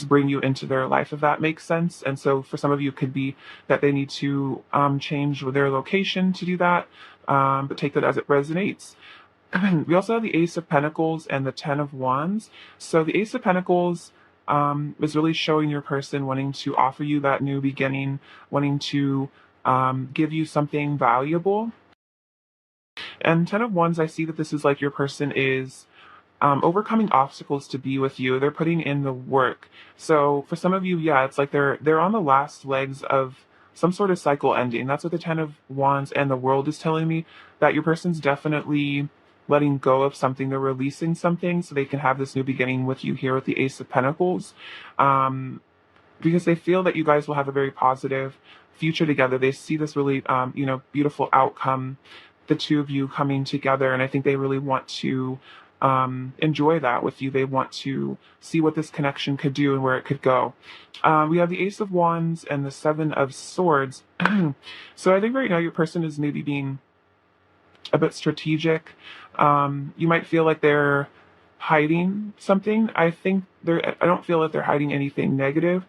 bring you into their life, if that makes sense. And so for some of you, it could be that they need to change their location to do that, but take that as it resonates. We also have the Ace of Pentacles and the Ten of Wands. So the Ace of Pentacles is really showing your person wanting to offer you that new beginning, wanting to give you something valuable. And Ten of Wands, I see that this is like your person is overcoming obstacles to be with you. They're putting in the work. So for some of you, yeah, it's like they're on the last legs of some sort of cycle ending. That's what the Ten of Wands and the World is telling me, that your person's definitely letting go of something. They're releasing something so they can have this new beginning with you here with the Ace of Pentacles. Because they feel that you guys will have a very positive future together. They see this really, beautiful outcome, the two of you coming together. And I think they really want to enjoy that with you. They want to see what this connection could do and where it could go. We have the Ace of Wands and the Seven of Swords. So I think right now your person is maybe being a bit strategic. You might feel like they're hiding something. I don't feel that they're hiding anything negative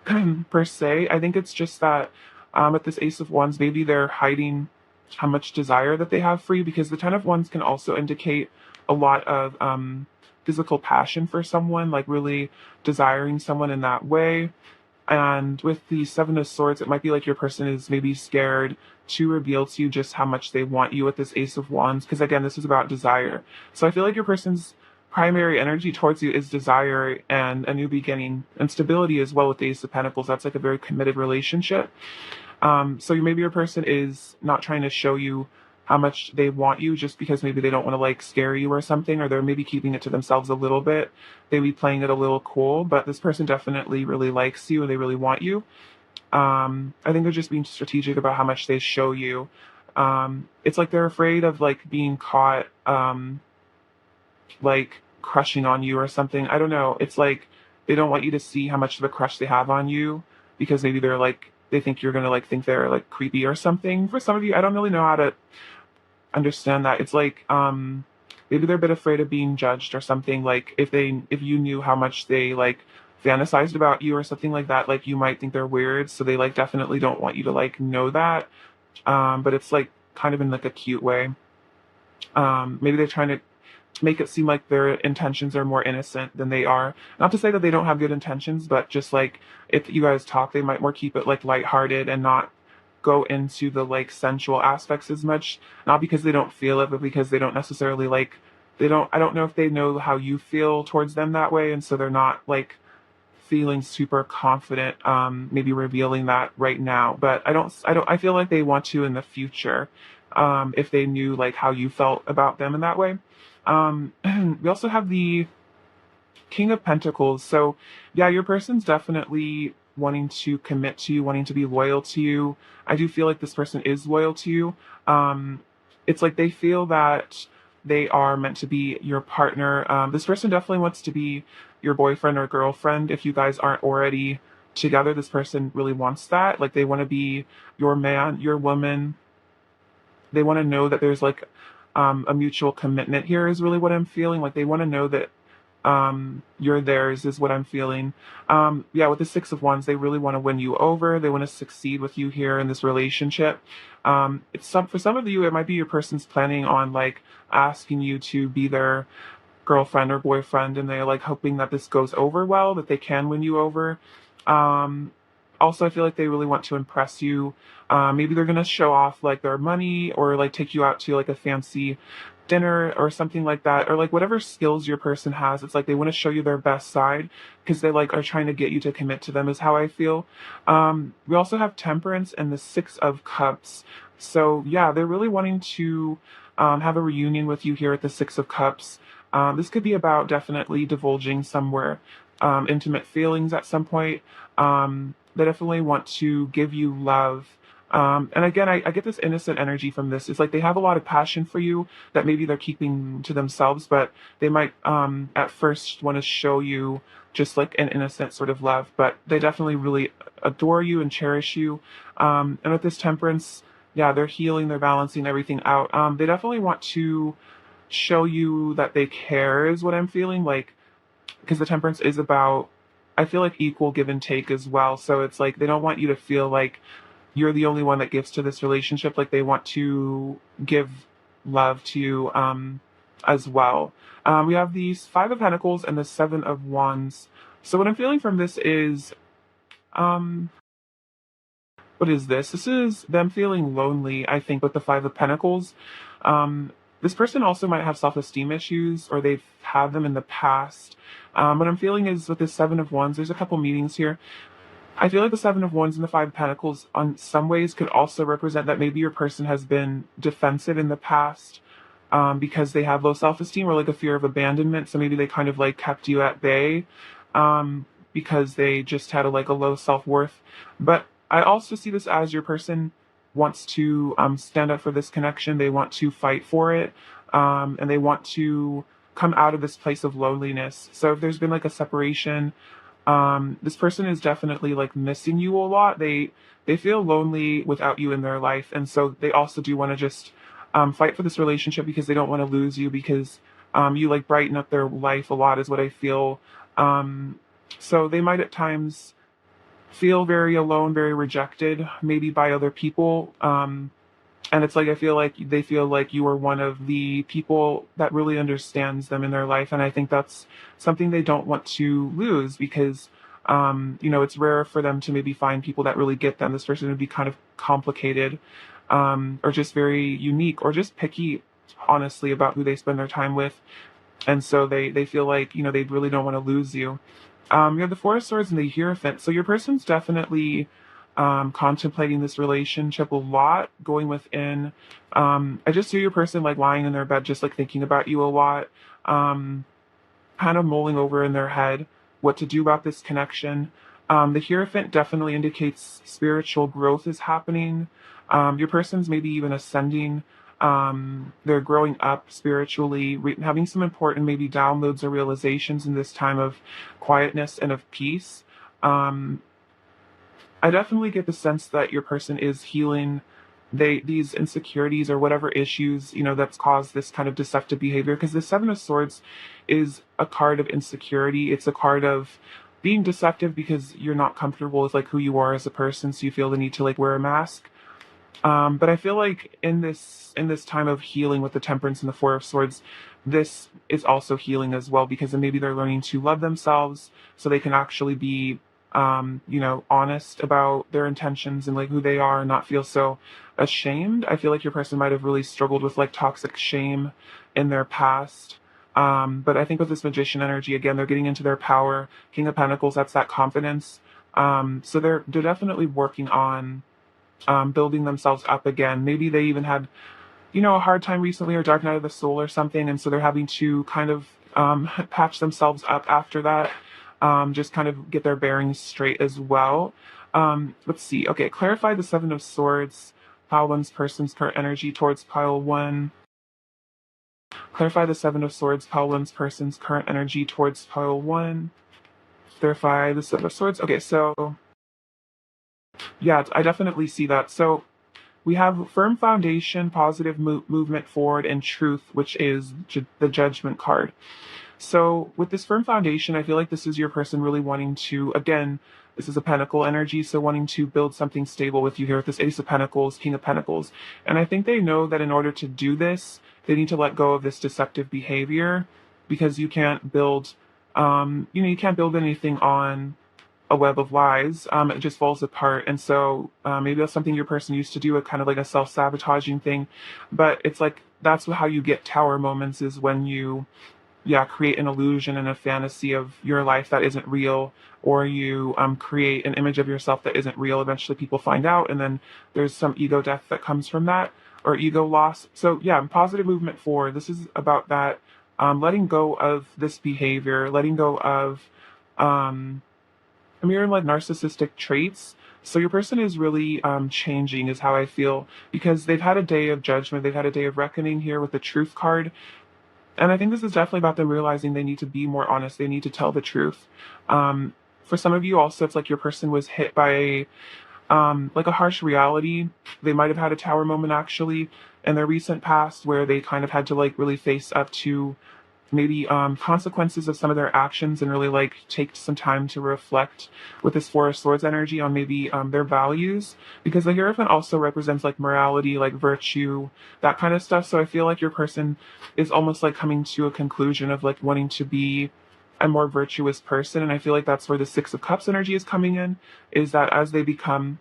per se. I think it's just that with this Ace of Wands, maybe they're hiding how much desire that they have for you, because the Ten of Wands can also indicate a lot of physical passion for someone, like really desiring someone in that way. And with the Seven of Swords, it might be like your person is maybe scared to reveal to you just how much they want you with this Ace of Wands, because again, this is about desire. So I feel like your person's primary energy towards you is desire and a new beginning and stability as well with the Ace of Pentacles. That's like a very committed relationship. So maybe your person is not trying to show you how much they want you just because maybe they don't want to like scare you or something, or they're maybe keeping it to themselves a little bit. They be playing it a little cool, but this person definitely really likes you and they really want you. I think they're just being strategic about how much they show you. It's like they're afraid of like being caught, like crushing on you or something. I don't know. It's like they don't want you to see how much of a crush they have on you, because maybe they're like, they think you're gonna like think they're like creepy or something. For some of you, I don't really know how to understand that. It's like maybe they're a bit afraid of being judged or something. Like if you knew how much they like fantasized about you or something like that, like you might think they're weird. So they like definitely don't want you to like know that. But it's like kind of in like a cute way. Maybe they're trying to make it seem like their intentions are more innocent than they are. Not to say that they don't have good intentions, but just like if you guys talk, they might more keep it like lighthearted and not go into the like sensual aspects as much. Not because they don't feel it, but because they don't necessarily like I don't know if they know how you feel towards them that way, and so they're not like feeling super confident maybe revealing that right now. But I feel like they want to in the future, if they knew like how you felt about them in that way. We also have the King of Pentacles. So yeah, your person's definitely wanting to commit to you, wanting to be loyal to you. I do feel like this person is loyal to you. It's like they feel that they are meant to be your partner. This person definitely wants to be your boyfriend or girlfriend. If you guys aren't already together, this person really wants that. Like they want to be your man, your woman. They want to know that there's like a mutual commitment here is really what I'm feeling. Like they want to know that you're theirs is what I'm feeling. Yeah, with the Six of Wands, they really want to win you over. They want to succeed with you here in this relationship. For some of you, it might be your person's planning on like asking you to be their girlfriend or boyfriend, and they're like hoping that this goes over well, that they can win you over. Um, Also, I feel like they really want to impress you. Maybe they're gonna show off like their money or like take you out to like a fancy dinner or something like that, or like whatever skills your person has. It's like they want to show you their best side because they like are trying to get you to commit to them is how I feel. We also have Temperance and the Six of Cups. So yeah, they're really wanting to have a reunion with you here at the Six of Cups. This could be about definitely divulging somewhere intimate feelings at some point. They definitely want to give you love. And again, I get this innocent energy from this. It's like they have a lot of passion for you that maybe they're keeping to themselves, but they might at first want to show you just like an innocent sort of love, but they definitely really adore you and cherish you. And with this Temperance, yeah, they're healing, they're balancing everything out. They definitely want to show you that they care is what I'm feeling like, because the Temperance is about I feel like equal give and take as well. So it's like they don't want you to feel like you're the only one that gives to this relationship. Like they want to give love to you as well. We have these Five of Pentacles and the Seven of Wands. So what I'm feeling from this is, um, what is this? This is them feeling lonely, I think, with the Five of Pentacles. Um, this person also might have self-esteem issues, or they've had them in the past. What I'm feeling is with the Seven of Wands, there's a couple meanings here. I feel like the Seven of Wands and the Five of Pentacles, on some ways, could also represent that maybe your person has been defensive in the past, because they have low self-esteem or like a fear of abandonment. So maybe they kind of like kept you at bay, because they just had a low self-worth. But I also see this as your person wants to stand up for this connection. They want to fight for it, and they want to come out of this place of loneliness. So if there's been like a separation, this person is definitely like missing you a lot. They feel lonely without you in their life, and so they also do want to just fight for this relationship because they don't want to lose you, because you like brighten up their life a lot is what I feel. Um, so they might at times feel very alone, very rejected, maybe by other people. And it's like I feel like they feel like you are one of the people that really understands them in their life, and I think that's something they don't want to lose, because it's rare for them to maybe find people that really get them. This person would be kind of complicated, or just very unique, or just picky, honestly, about who they spend their time with, and so they feel like they really don't want to lose you. You have the Four of Swords and the Hierophant. So your person's definitely contemplating this relationship a lot, going within. I just see your person like lying in their bed, just like thinking about you a lot, um, kind of mulling over in their head what to do about this connection. The Hierophant definitely indicates spiritual growth is happening. Your person's maybe even ascending. They're growing up spiritually, having some important maybe downloads or realizations in this time of quietness and of peace. Um, I definitely get the sense that your person is healing these insecurities or whatever issues, that's caused this kind of deceptive behavior. Because the Seven of Swords is a card of insecurity. It's a card of being deceptive because you're not comfortable with like who you are as a person, so you feel the need to like wear a mask. But I feel like in this time of healing with the Temperance and the Four of Swords, this is also healing as well, because then maybe they're learning to love themselves so they can actually be honest about their intentions and like who they are, and not feel so ashamed. I feel like your person might have really struggled with like toxic shame in their past. But I think with this Magician energy, again, they're getting into their power. King of Pentacles, that's that confidence. So they're definitely working on building themselves up again. Maybe they even had, a hard time recently, or dark night of the soul or something, and so they're having to kind of patch themselves up after that, just kind of get their bearings straight as well. Let's see. Okay, clarify the Seven of Swords. Pile one's person's current energy towards pile one. Clarify the Seven of Swords. Pile one's person's current energy towards pile one. Clarify the Seven of Swords. Okay, so yeah, I definitely see that. So we have firm foundation, positive movement forward, and truth, which is the Judgment card. So with this firm foundation, I feel like this is your person really wanting to, again, this is a Pentacle energy, so wanting to build something stable with you here with this Ace of Pentacles, King of Pentacles. And I think they know that in order to do this, they need to let go of this deceptive behavior, because you can't build, you can't build anything on a web of lies. It just falls apart. And so maybe that's something your person used to do, a kind of like a self-sabotaging thing. But it's like that's how you get tower moments, is when you create an illusion and a fantasy of your life that isn't real, or you create an image of yourself that isn't real. Eventually people find out, and then there's some ego death that comes from that, or ego loss. So yeah, positive movement forward. This is about that, letting go of this behavior, letting go of mirror like narcissistic traits. So your person is really changing, is how I feel, because they've had a day of judgment, they've had a day of reckoning here with the Truth card. And I think this is definitely about them realizing they need to be more honest, they need to tell the truth. For some of you also, it's like your person was hit by like a harsh reality. They might have had a tower moment actually in their recent past, where they kind of had to like really face up to maybe consequences of some of their actions and really like take some time to reflect with this Four of Swords energy on maybe their values, because the Hierophant also represents like morality, like virtue, that kind of stuff. So I feel like your person is almost like coming to a conclusion of like wanting to be a more virtuous person. And I feel like that's where the Six of Cups energy is coming in, is that as they become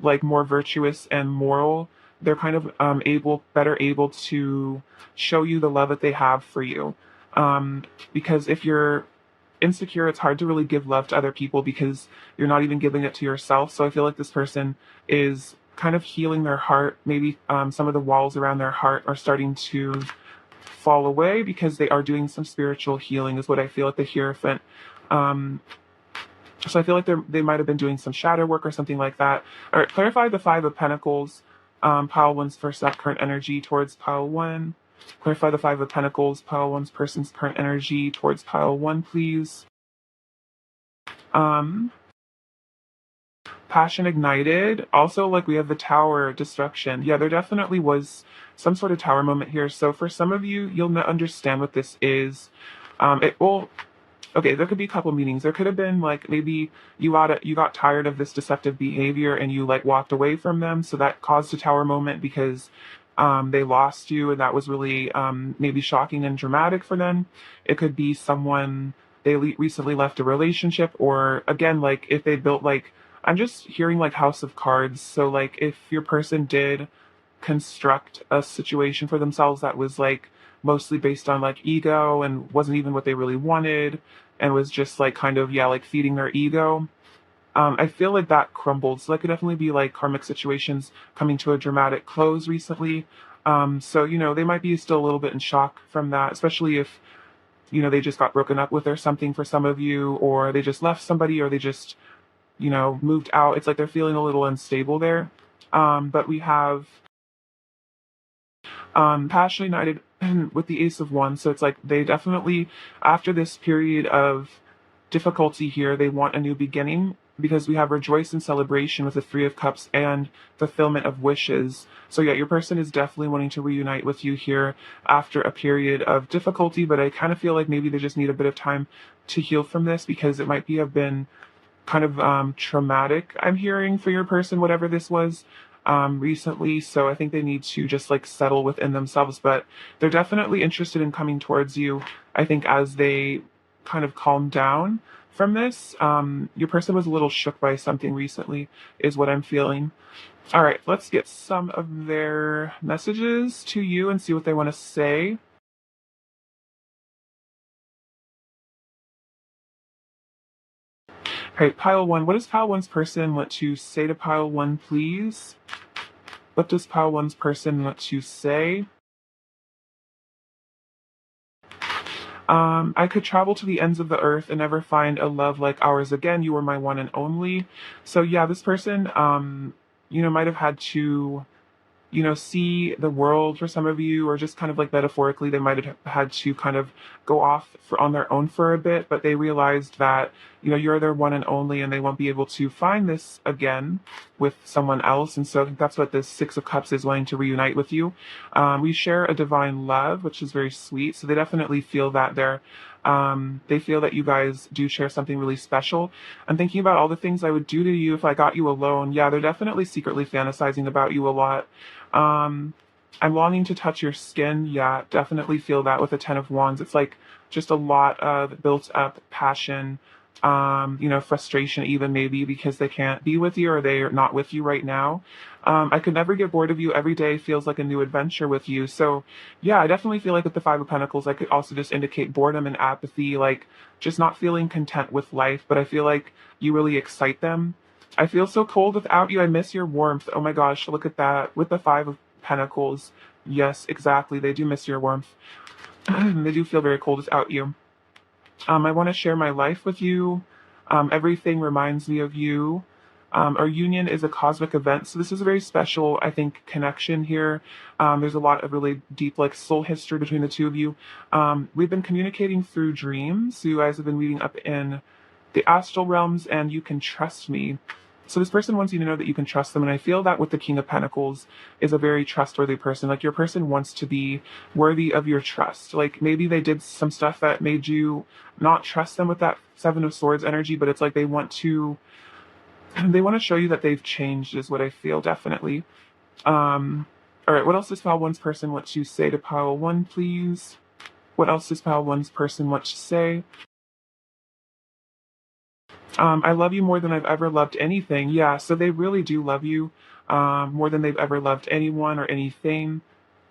like more virtuous and moral, they're kind of better able to show you the love that they have for you. Because if you're insecure, it's hard to really give love to other people because you're not even giving it to yourself. So I feel like this person is kind of healing their heart. Maybe some of the walls around their heart are starting to fall away because they are doing some spiritual healing, is what I feel at the Hierophant. Um, so I feel like they might have been doing some shadow work or something like that. All right, clarify the Five of Pentacles, pile one's first that current energy towards pile one. Clarify the Five of Pentacles, pile one's person's current energy towards pile one, please. Um, Passion ignited. Also, like we have the Tower, destruction. Yeah, there definitely was some sort of tower moment here. So for some of you, you'll not understand what this is. It will. Okay, there could be a couple meanings. There could have been like maybe you got tired of this deceptive behavior and you like walked away from them, so that caused a tower moment because they lost you, and that was really maybe shocking and dramatic for them. It could be someone recently left a relationship, or again, like if they built like, I'm just hearing like House of Cards. So like if your person did construct a situation for themselves that was like mostly based on like ego and wasn't even what they really wanted, and was just like kind of, yeah, like feeding their ego. I feel like that crumbled. So that could definitely be like karmic situations coming to a dramatic close recently. So, they might be still a little bit in shock from that, especially if, they just got broken up with or something for some of you, or they just left somebody, or they just, moved out. It's like they're feeling a little unstable there. But we have Passion United with the Ace of Wands. So it's like they definitely, after this period of difficulty here, they want a new beginning, because we have rejoice and celebration with the Three of Cups and fulfillment of wishes. So yeah, your person is definitely wanting to reunite with you here after a period of difficulty, but I kind of feel like maybe they just need a bit of time to heal from this, because it might have been kind of traumatic, I'm hearing, for your person, whatever this was recently. So I think they need to just like settle within themselves, but they're definitely interested in coming towards you. I think as they kind of calm down from this, your person was a little shook by something recently, is what I'm feeling. All right, let's get some of their messages to you and see what they want to say. All right, pile one. What does pile one's person want to say to pile one, please? What does pile one's person want to say? I could travel to the ends of the earth and never find a love like ours again. You were my one and only. So yeah, this person, might have had to, see the world for some of you, or just kind of like metaphorically, they might have had to kind of go off on their own for a bit, but they realized that, you're their one and only, and they won't be able to find this again with someone else. And so I think that's what this Six of Cups is, wanting to reunite with you. We share a divine love, which is very sweet. So they definitely feel that they feel that you guys do share something really special. I'm thinking about all the things I would do to you if I got you alone. Yeah, they're definitely secretly fantasizing about you a lot. I'm longing to touch your skin. Yeah, definitely feel that with the Ten of Wands. It's like just a lot of built up passion, frustration even, maybe because they can't be with you, or they're not with you right now. I could never get bored of you. Every day feels like a new adventure with you. So yeah, I definitely feel like with the Five of Pentacles, I could also just indicate boredom and apathy, like just not feeling content with life. But I feel like you really excite them. I feel so cold without you. I miss your warmth. Oh my gosh, look at that. With the Five of Pentacles. Yes, exactly. They do miss your warmth. They do feel very cold without you. I want to share my life with you. Everything reminds me of you. Our union is a cosmic event. So this is a very special, I think, connection here. There's a lot of really deep, like, soul history between the two of you. We've been communicating through dreams. So you guys have been meeting up in the astral realms, and you can trust me. So this person wants you to know that you can trust them. And I feel that with the King of Pentacles is a very trustworthy person. Like your person wants to be worthy of your trust. Like maybe they did some stuff that made you not trust them with that Seven of Swords energy, but it's like they want to show you that they've changed is what I feel definitely. All right, what else does pile one's person want to say to pile one, please? What else does pile one's person want to say? I love you more than I've ever loved anything. Yeah, so they really do love you more than they've ever loved anyone or anything.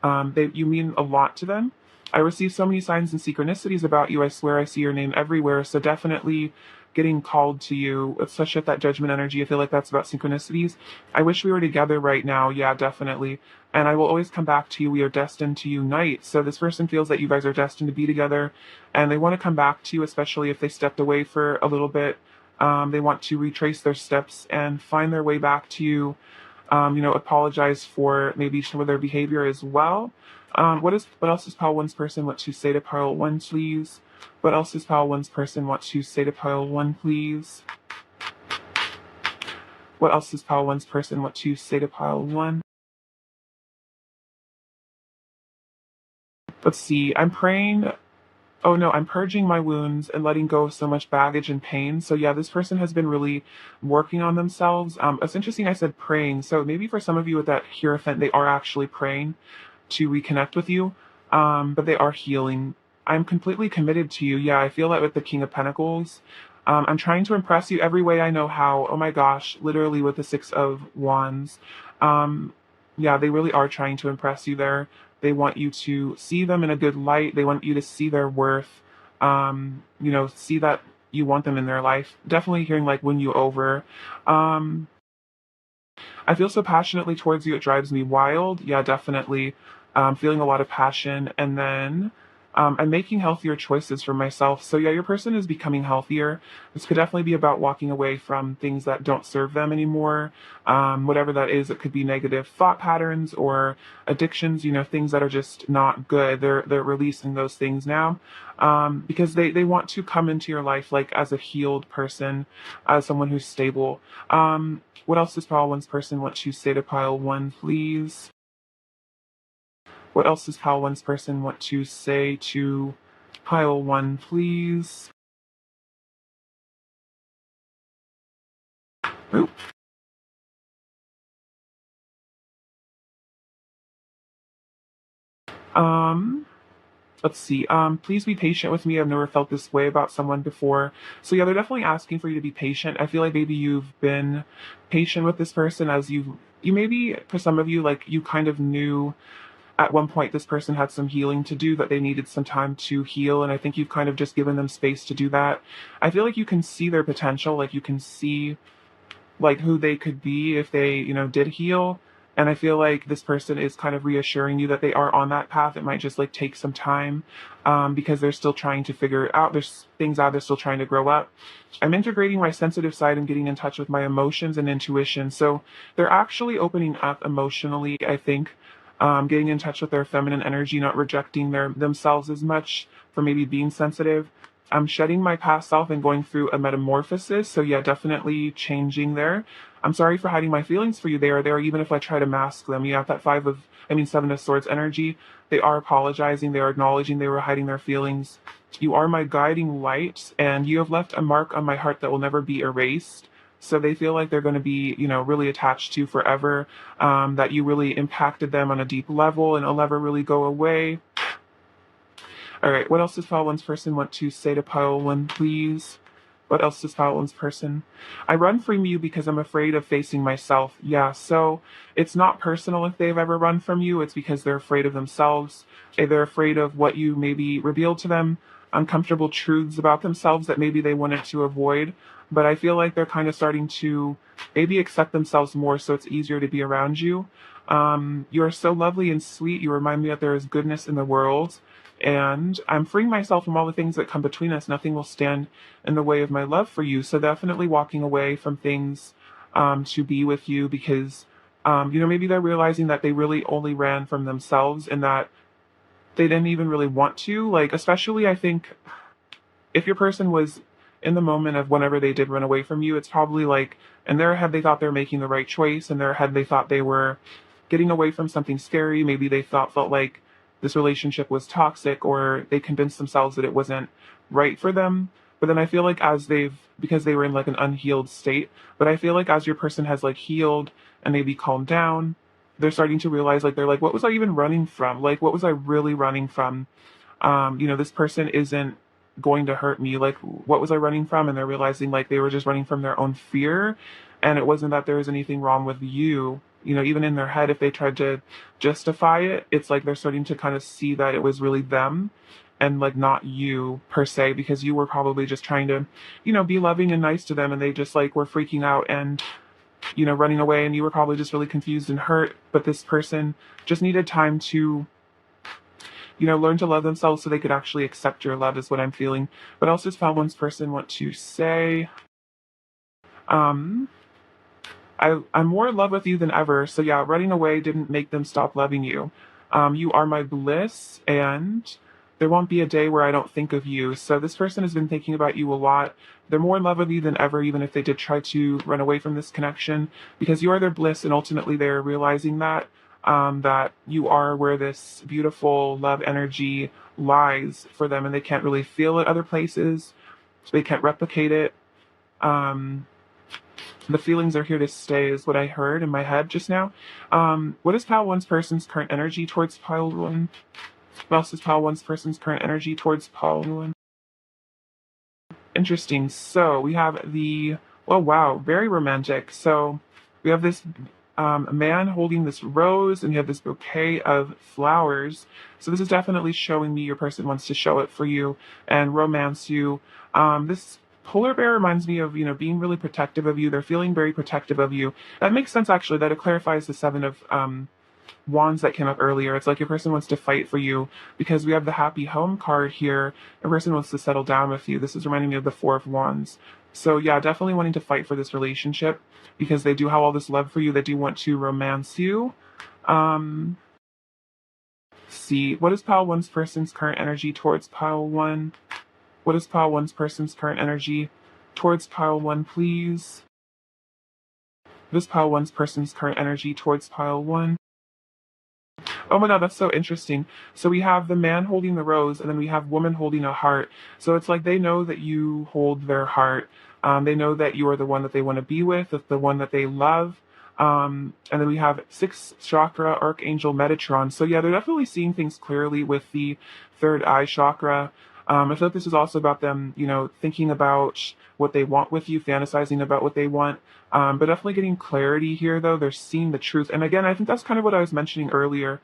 You mean a lot to them. I receive so many signs and synchronicities about you. I swear I see your name everywhere. So definitely getting called to you, especially at that judgment energy. I feel like that's about synchronicities. I wish we were together right now. Yeah, definitely. And I will always come back to you. We are destined to unite. So this person feels that you guys are destined to be together and they want to come back to you, especially if they stepped away for a little bit. They want to retrace their steps and find their way back to you. Apologize for maybe some of their behavior as well. What else does pile one's person want to say to pile one, please? What else does pile one's person want to say to pile one, please? What else does pile one's person want to say to pile one? Let's see. I'm praying. Oh no, I'm purging my wounds and letting go of so much baggage and pain. So yeah, this person has been really working on themselves. It's interesting I said praying. So maybe for some of you with that Hierophant, they are actually praying to reconnect with you. But they are healing. I'm completely committed to you. Yeah, I feel that with the King of Pentacles. I'm trying to impress you every way I know how. Oh my gosh, literally with the Six of Wands. Yeah, they really are trying to impress you there. They want you to see them in a good light. They want you to see their worth. See that you want them in their life. Definitely hearing like win you over. Um, I feel so passionately towards you, it drives me wild. Yeah, definitely. Feeling a lot of passion. And then I'm making healthier choices for myself. So, yeah, your person is becoming healthier. This could definitely be about walking away from things that don't serve them anymore. Whatever that is, it could be negative thought patterns or addictions, things that are just not good. They're releasing those things now because they want to come into your life like as a healed person, as someone who's stable. What else does pile one's person want to say to pile one, please? What else does pile one's person want to say to pile one, please? Oop. Um, let's see. Please be patient with me. I've never felt this way about someone before. So yeah, they're definitely asking for you to be patient. I feel like maybe you've been patient with this person as you maybe for some of you like you kind of knew at one point this person had some healing to do that they needed some time to heal and I think you've kind of just given them space to do that. I feel like you can see their potential, like you can see like who they could be if they, did heal. And I feel like this person is kind of reassuring you that they are on that path. It might just like take some time because they're still trying to figure out there's things out, they're still trying to grow up. I'm integrating my sensitive side and getting in touch with my emotions and intuition. So they're actually opening up emotionally, I think. Getting in touch with their feminine energy, not rejecting themselves as much for maybe being sensitive. I'm shedding my past self and going through a metamorphosis. So yeah, definitely changing there. I'm sorry for hiding my feelings for you. They are there even if I try to mask them. You have that Seven of Swords energy. They are apologizing. They are acknowledging they were hiding their feelings. You are my guiding light and you have left a mark on my heart that will never be erased. So they feel like they're going to be, really attached to you forever, that you really impacted them on a deep level and it'll never really go away. All right, what else does pile one's person want to say to pile one, please? What else does pile one's person? I run from you because I'm afraid of facing myself. Yeah, so it's not personal if they've ever run from you. It's because they're afraid of themselves. They're afraid of what you maybe revealed to them, uncomfortable truths about themselves that maybe they wanted to avoid. But I feel like they're kind of starting to maybe accept themselves more so it's easier to be around you. You are so lovely and sweet. You remind me that there is goodness in the world. And I'm freeing myself from all the things that come between us. Nothing will stand in the way of my love for you. So definitely walking away from things to be with you because, maybe they're realizing that they really only ran from themselves and that they didn't even really want to. Like, especially I think if your person was in the moment of whenever they did run away from you, it's probably like in their head they thought they were making the right choice. In their head they thought they were getting away from something scary. Maybe they felt like this relationship was toxic, or they convinced themselves that it wasn't right for them. But then I feel like as they've, because they were in like an unhealed state, but I feel like as your person has like healed and maybe calmed down, they're starting to realize, like, they're like, what was I even running from? Like, what was I really running from? This person isn't going to hurt me. Like, what was I running from? And they're realizing like they were just running from their own fear. And it wasn't that there was anything wrong with you. Even in their head, if they tried to justify it, it's like they're starting to kind of see that it was really them and like not you per se, because you were probably just trying to, be loving and nice to them, and they just like were freaking out and, running away, and you were probably just really confused and hurt. But this person just needed time to, learn to love themselves so they could actually accept your love, is what I'm feeling. But also just found one's person want to say, um, I'm more in love with you than ever. So yeah, running away didn't make them stop loving you. You are my bliss, and there won't be a day where I don't think of you. So this person has been thinking about you a lot. They're more in love with you than ever, even if they did try to run away from this connection, because you are their bliss, and ultimately they're realizing that you are where this beautiful love energy lies for them, and they can't really feel it other places, so they can't replicate it. Um, the feelings are here to stay, is what I heard in my head just now. What is pile one's person's current energy towards pile one? What else is pile one's person's current energy towards pile one? Interesting. So we have the, oh wow, very romantic. So we have this man holding this rose, and you have this bouquet of flowers. So this is definitely showing me your person wants to show it for you and romance you. This polar bear reminds me of, being really protective of you. They're feeling very protective of you. That makes sense, actually, that it clarifies the seven of wands that came up earlier. It's like your person wants to fight for you, because we have the happy home card here. A person wants to settle down with you. This is reminding me of the four of wands. So yeah, definitely wanting to fight for this relationship, because they do have all this love for you. They do want to romance you. Um, see, what is pile one's person's current energy towards pile one? What is pile one's person's current energy towards pile one, please? What is pile one's person's current energy towards pile one? Oh my God, that's so interesting. So we have the man holding the rose, and then we have woman holding a heart. So it's like they know that you hold their heart. They know that you are the one that they want to be with, the one that they love. And then we have sixth chakra, Archangel Metatron. So yeah, they're definitely seeing things clearly with the third eye chakra. I feel like this is also about them, thinking about what they want with you, fantasizing about what they want. But definitely getting clarity here, though. They're seeing the truth. And again, I think that's kind of what I was mentioning earlier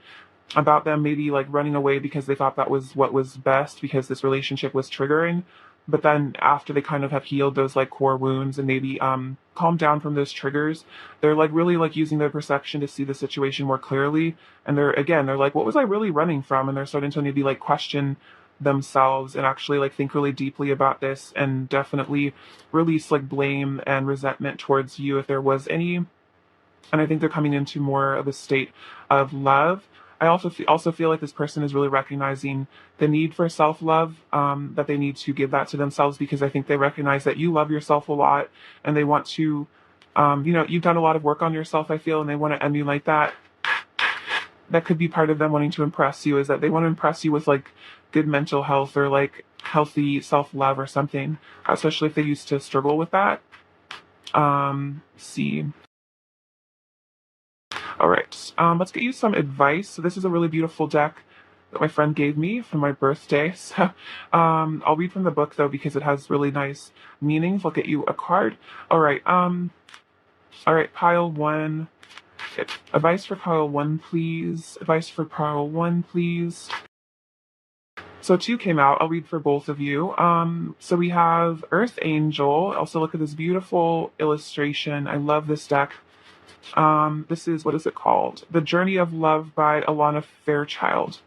about them maybe like running away because they thought that was what was best, because this relationship was triggering. But then after they kind of have healed those like core wounds and maybe calmed down from those triggers, they're like really like using their perception to see the situation more clearly. And they're like, what was I really running from? And they're starting to maybe like question themselves and actually like think really deeply about this, and definitely release like blame and resentment towards you if there was any. And I think they're coming into more of a state of love. I also feel like this person is really recognizing the need for self love, that they need to give that to themselves, because I think they recognize that you love yourself a lot, and they want to, you've done a lot of work on yourself, I feel, and they want to emulate that. That could be part of them wanting to impress you, is that they want to impress you with like good mental health or like healthy self love or something, especially if they used to struggle with that. See. All right, let's get you some advice. So this is a really beautiful deck that my friend gave me for my birthday. So I'll read from the book though, because it has really nice meanings. I'll get you a card. All right, pile one. Advice for pile one, please. Advice for pile one, please. So two came out. I'll read for both of you. So we have Earth Angel. Also look at this beautiful illustration. I love this deck. This is, what is it called? The Journey of Love by Alana Fairchild.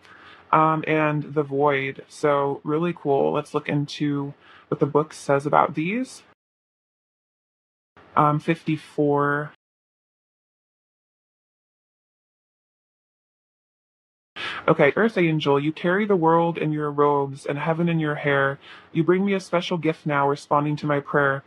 And The Void. So really cool. Let's look into what the book says about these. 54. Okay, Earth Angel, you carry the world in your robes and heaven in your hair. You bring me a special gift now, responding to my prayer.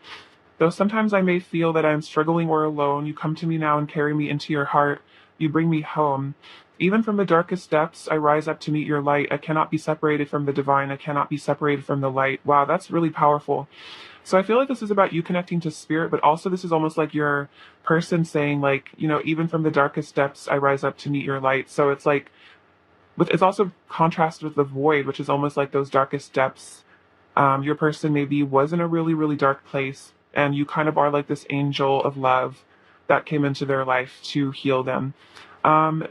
Though sometimes I may feel that I am struggling or alone, you come to me now and carry me into your heart. You bring me home. Even from the darkest depths, I rise up to meet your light. I cannot be separated from the divine. I cannot be separated from the light. Wow, that's really powerful. So I feel like this is about you connecting to spirit, but also this is almost like your person saying, like, even from the darkest depths, I rise up to meet your light. So it's like, but it's also contrasted with the void, which is almost like those darkest depths. Your person maybe was in a really, really dark place, and you kind of are like this angel of love that came into their life to heal them.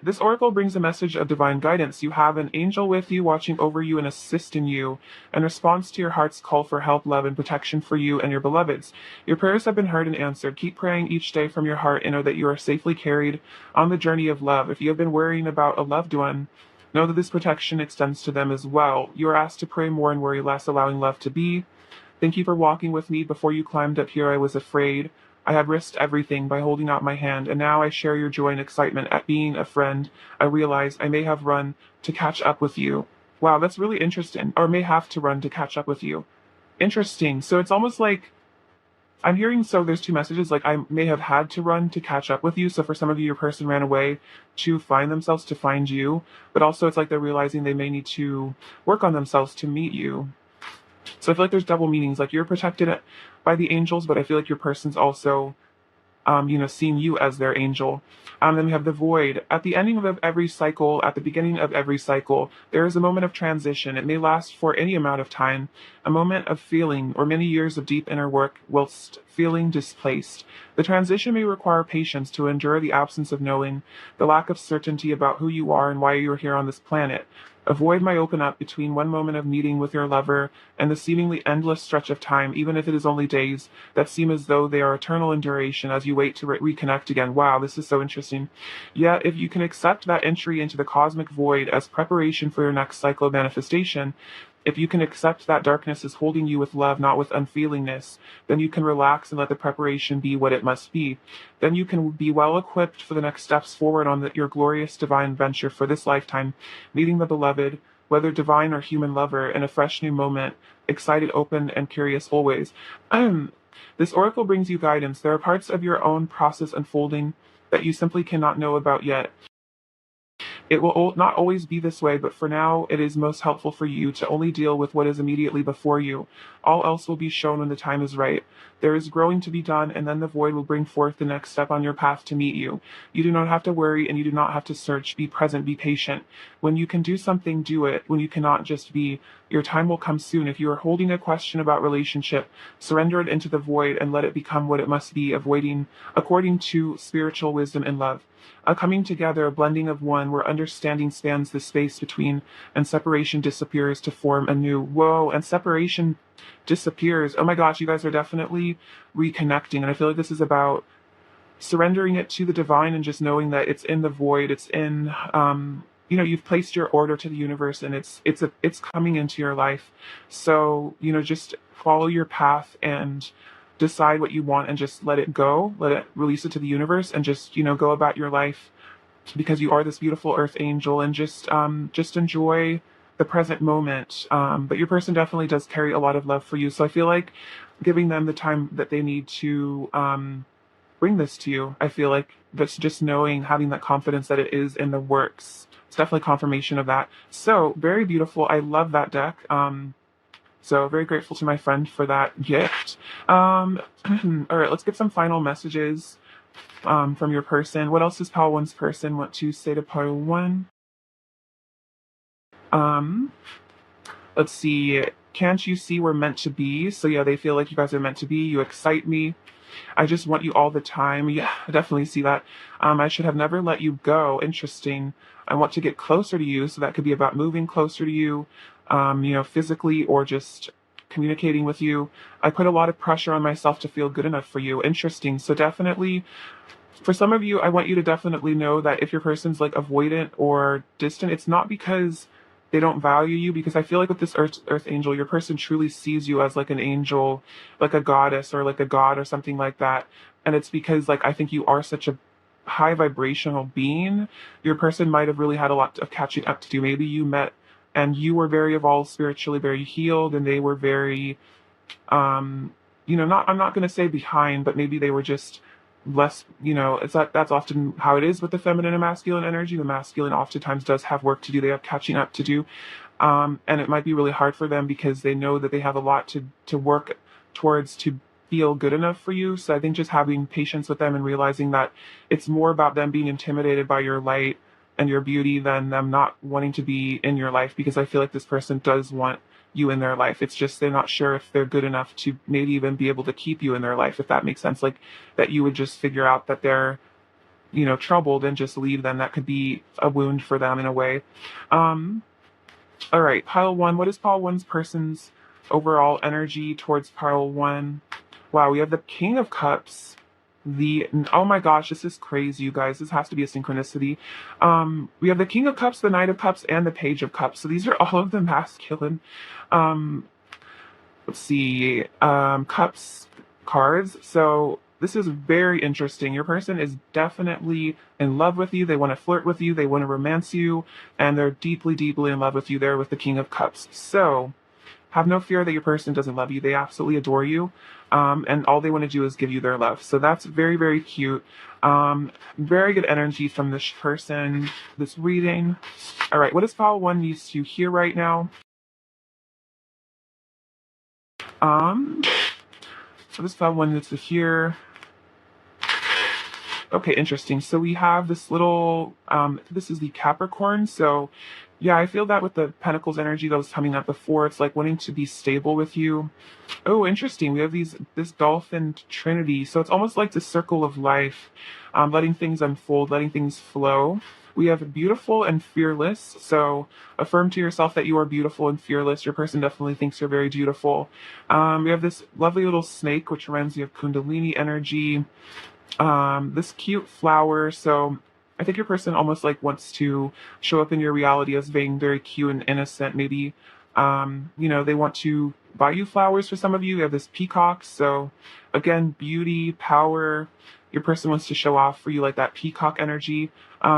This oracle brings a message of divine guidance. You have an angel with you, watching over you and assisting you in response to your heart's call for help, love, and protection for you and your beloveds. Your prayers have been heard and answered. Keep praying each day from your heart and know that you are safely carried on the journey of love. If you have been worrying about a loved one, know that this protection extends to them as well. You are asked to pray more and worry less, allowing love to be. Thank you for walking with me. Before you climbed up here, I was afraid. I had risked everything by holding out my hand, and now I share your joy and excitement at being a friend. I realize I may have run to catch up with you. Wow, that's really interesting. Or may have to run to catch up with you. Interesting. So it's almost like I'm hearing, so there's two messages, like I may have had to run to catch up with you. So for some of you, your person ran away to find themselves, to find you. But also it's like they're realizing they may need to work on themselves to meet you. So I feel like there's double meanings. Like you're protected by the angels, but I feel like your person's also seeing you as their angel. Then we have the void. At the ending of every cycle, at the beginning of every cycle, there is a moment of transition. It may last for any amount of time, a moment of feeling or many years of deep inner work whilst feeling displaced. The transition may require patience to endure the absence of knowing, the lack of certainty about who you are and why you're here on this planet. A void might open up between one moment of meeting with your lover and the seemingly endless stretch of time, even if it is only days, that seem as though they are eternal in duration as you wait to reconnect again. Wow, this is so interesting. Yet, if you can accept that entry into the cosmic void as preparation for your next cycle of manifestation, if you can accept that darkness is holding you with love, not with unfeelingness, then you can relax and let the preparation be what it must be. Then you can be well equipped for the next steps forward on your glorious divine venture for this lifetime, meeting the beloved, whether divine or human lover, in a fresh new moment, excited, open, and curious always. This oracle brings you guidance. There are parts of your own process unfolding that you simply cannot know about yet. It will not always be this way, but for now, it is most helpful for you to only deal with what is immediately before you. All else will be shown when the time is right. There is growing to be done, and then the void will bring forth the next step on your path to meet you. You do not have to worry, and you do not have to search. Be present, be patient. When you can do something, do it. When you cannot, just be. Your time will come soon. If you are holding a question about relationship, surrender it into the void and let it become what it must be, of waiting according to spiritual wisdom and love. A coming together, a blending of one, where understanding spans the space between and separation disappears to form a new. Whoa, and separation disappears. Oh my gosh, you guys are definitely reconnecting. And I feel like this is about surrendering it to the divine and just knowing that it's in the void. It's in, you've placed your order to the universe and it's coming into your life. So, just follow your path and decide what you want and just let it go, let it release it to the universe and just, go about your life because you are this beautiful earth angel and just enjoy the present moment. But your person definitely does carry a lot of love for you. So I feel like giving them the time that they need to, bring this to you. I feel like that's just knowing, having that confidence that it is in the works. It's definitely confirmation of that. So very beautiful. I love that deck. So very grateful to my friend for that gift. All right, let's get some final messages from your person. What else does Pile 1's person want to say to Pile 1? Let's see. Can't you see we're meant to be? So yeah, they feel like you guys are meant to be. You excite me. I just want you all the time. Yeah, I definitely see that. I should have never let you go. Interesting. I want to get closer to you. So that could be about moving closer to you, physically or just communicating with you. I put a lot of pressure on myself to feel good enough for you. Interesting. So definitely, for some of you, I want you to definitely know that if your person's like avoidant or distant, it's not because they don't value you, because I feel like with this earth angel, your person truly sees you as like an angel, like a goddess or like a god or something like that. And it's because like I think you are such a high vibrational being. Your person might have really had a lot of catching up to do. Maybe you met and you were very evolved spiritually, very healed, and they were very, um, not, I'm not going to say behind, but maybe they were just less, that's often how it is with the feminine and masculine energy. The masculine oftentimes does have work to do. They have catching up to do. And it might be really hard for them because they know that they have a lot to work towards to feel good enough for you. So I think just having patience with them and realizing that it's more about them being intimidated by your light and your beauty than them not wanting to be in your life, because I feel like this person does want you in their life. It's just they're not sure if they're good enough to maybe even be able to keep you in their life, if that makes sense. Like that you would just figure out that they're, troubled and just leave them. That could be a wound for them in a way. Um, all right, pile one. What is pile one's person's overall energy towards pile one? Wow, we have the King of Cups. Oh my gosh, this is crazy, you guys. This has to be a synchronicity. We have the King of Cups, the Knight of Cups, and the Page of Cups. So these are all of the masculine. Um, let's see. Cups cards. So this is very interesting. Your person is definitely in love with you. They want to flirt with you. They want to romance you, and they're deeply, deeply in love with you there with the King of Cups. So have no fear that your person doesn't love you. They absolutely adore you. And all they want to do is give you their love. So that's very, very cute. Very good energy from this person, this reading. All right, what does pile one needs to hear right now? Um, so this pile one needs to hear. Okay, interesting. So we have this little, this is the Capricorn. So yeah, I feel that with the Pentacles energy that was coming up before, it's like wanting to be stable with you. Oh, interesting. We have this dolphin trinity. So it's almost like the circle of life, letting things unfold, letting things flow. We have beautiful and fearless. So affirm to yourself that you are beautiful and fearless. Your person definitely thinks you're very beautiful. We have this lovely little snake, which reminds me of Kundalini energy. This cute flower. So I think your person almost like wants to show up in your reality as being very cute and innocent. Maybe, they want to buy you flowers. For some of you, you have this peacock. So again, beauty, power. Your person wants to show off for you like that peacock energy.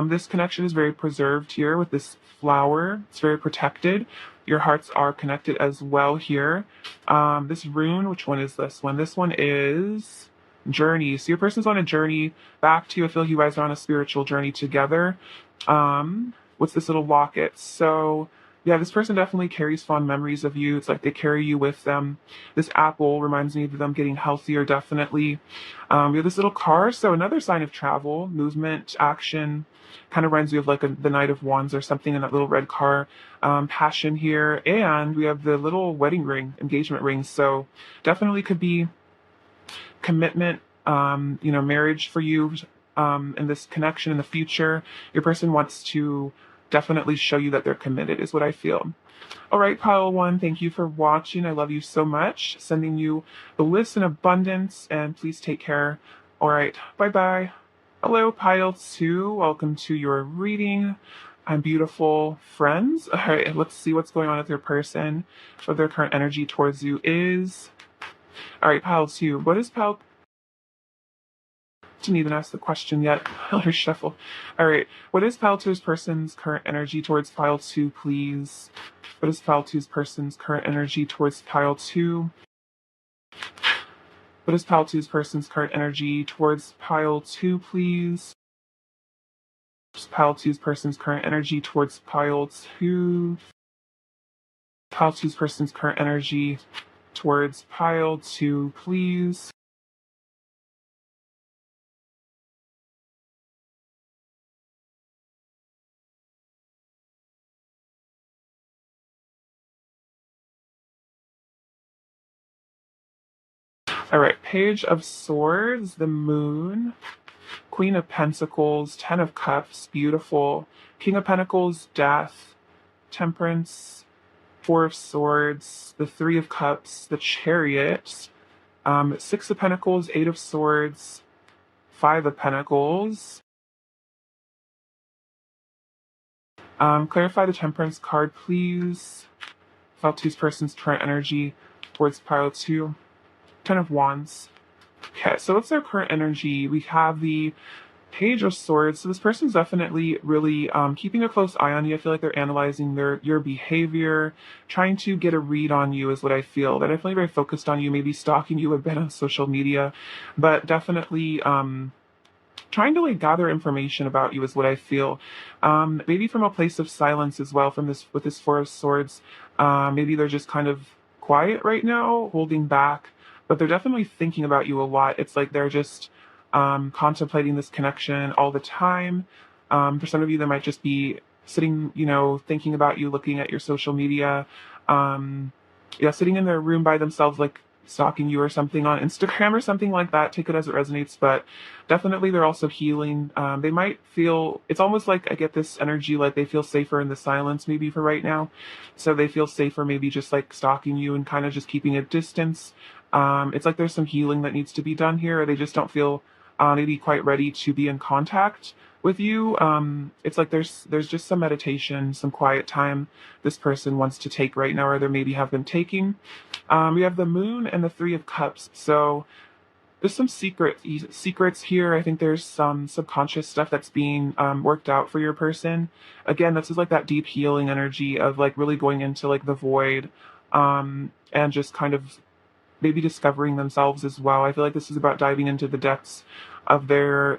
This connection is very preserved here with this flower. It's very protected. Your hearts are connected as well here. This rune, which one is this one? This one is journey. So your person's on a journey back to you. I feel like you guys are on a spiritual journey together. What's this little locket? So yeah, this person definitely carries fond memories of you. It's like they carry you with them. This apple reminds me of them getting healthier, definitely. We have this little car. So another sign of travel, movement, action. Kind of reminds me of like the Knight of Wands or something in that little red car. Passion here. And we have the little wedding ring, engagement ring. So definitely could be commitment, marriage for you, and this connection in the future. Your person wants to definitely show you that they're committed, is what I feel. All right, pile one, thank you for watching. I love you so much. Sending you the list in abundance, and please take care. All right, bye-bye. Hello, pile two. Welcome to your reading. I'm beautiful friends. All right, let's see what's going on with your person. What their current energy towards you is. All right, pile two. What is pile? Didn't even ask the question yet. I'll reshuffle. All right. What is pile two's person's current energy towards pile two, please? What is pile two's person's current energy towards pile two? What is pile two's person's current energy towards pile two, please? Pile two's person's current energy towards pile two. Pile two's person's current energy towards pile two, please. All right, Page of Swords, the Moon, Queen of Pentacles, Ten of Cups, beautiful, King of Pentacles, Death, Temperance, Four of Swords, the Three of Cups, the Chariot, Six of Pentacles, Eight of Swords, Five of Pentacles. Clarify the Temperance card, please. File two's person's current energy towards pile two. Ten of Wands. Okay, so what's their current energy? We have the Page of Swords. So this person's definitely really keeping a close eye on you. I feel like they're analyzing your behavior, trying to get a read on you is what I feel. They're definitely very focused on you, maybe stalking you a bit on social media, but definitely trying to like gather information about you is what I feel. Maybe from a place of silence as well. From this with this Four of Swords, maybe they're just kind of quiet right now, holding back, but they're definitely thinking about you a lot. It's like they're just contemplating this connection all the time. For some of you, they might just be sitting, thinking about you, looking at your social media. Yeah, sitting in their room by themselves, like stalking you or something on Instagram or something like that. Take it as it resonates, but definitely they're also healing. They might feel, it's almost like I get this energy like they feel safer in the silence maybe for right now. So they feel safer maybe just like stalking you and kind of just keeping a distance. It's like there's some healing that needs to be done here, or they just don't feel maybe quite ready to be in contact with you. It's like there's just some meditation, some quiet time this person wants to take right now, or they maybe have been taking. We have the Moon and the Three of Cups. So there's some secrets here. I think there's some subconscious stuff that's being worked out for your person. Again, this is like that deep healing energy of like really going into like the void, and just kind of maybe discovering themselves as well. I feel like this is about diving into the depths of their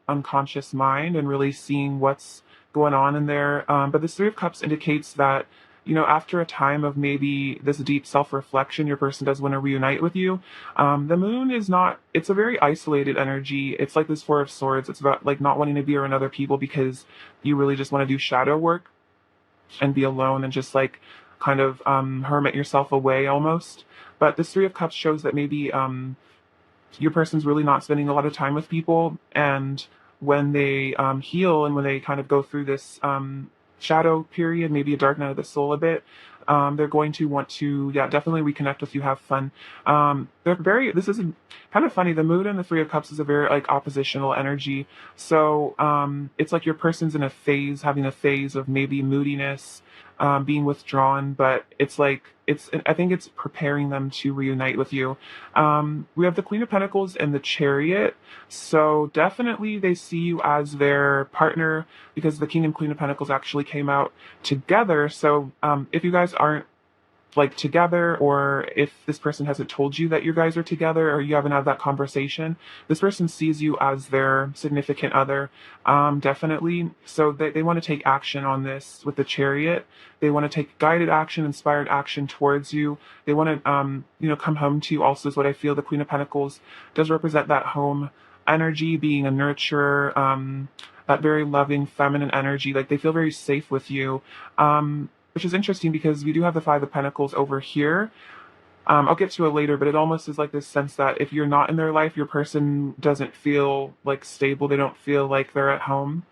unconscious mind and really seeing what's going on in there. But this Three of Cups indicates that, after a time of maybe this deep self reflection, your person does want to reunite with you. The Moon is not, it's a very isolated energy. It's like this Four of Swords. It's about like not wanting to be around other people because you really just want to do shadow work and be alone and just like kind of hermit yourself away almost. But this Three of Cups shows that maybe your person's really not spending a lot of time with people, and when they heal and when they kind of go through this shadow period, maybe a dark night of the soul a bit, they're going to want to, yeah, definitely reconnect with you, have fun. This is kind of funny. The Moon and the Three of Cups is a very like oppositional energy. So it's like your person's in a phase, having a phase of maybe moodiness, being withdrawn, but it's like, I think it's preparing them to reunite with you. We have the Queen of Pentacles and the Chariot. So definitely they see you as their partner because the King and Queen of Pentacles actually came out together. So if you guys aren't like together, or if this person hasn't told you that you guys are together, or you haven't had that conversation, this person sees you as their significant other. Definitely. So they want to take action on this with the Chariot. They want to take guided action, inspired action towards you. They want to come home to you also, is what I feel. The Queen of Pentacles does represent that home energy, being a nurturer, that very loving feminine energy. Like they feel very safe with you. Which is interesting because we do have the Five of Pentacles over here. I'll get to it later, but it almost is like this sense that if you're not in their life, your person doesn't feel like stable. They don't feel like they're at home.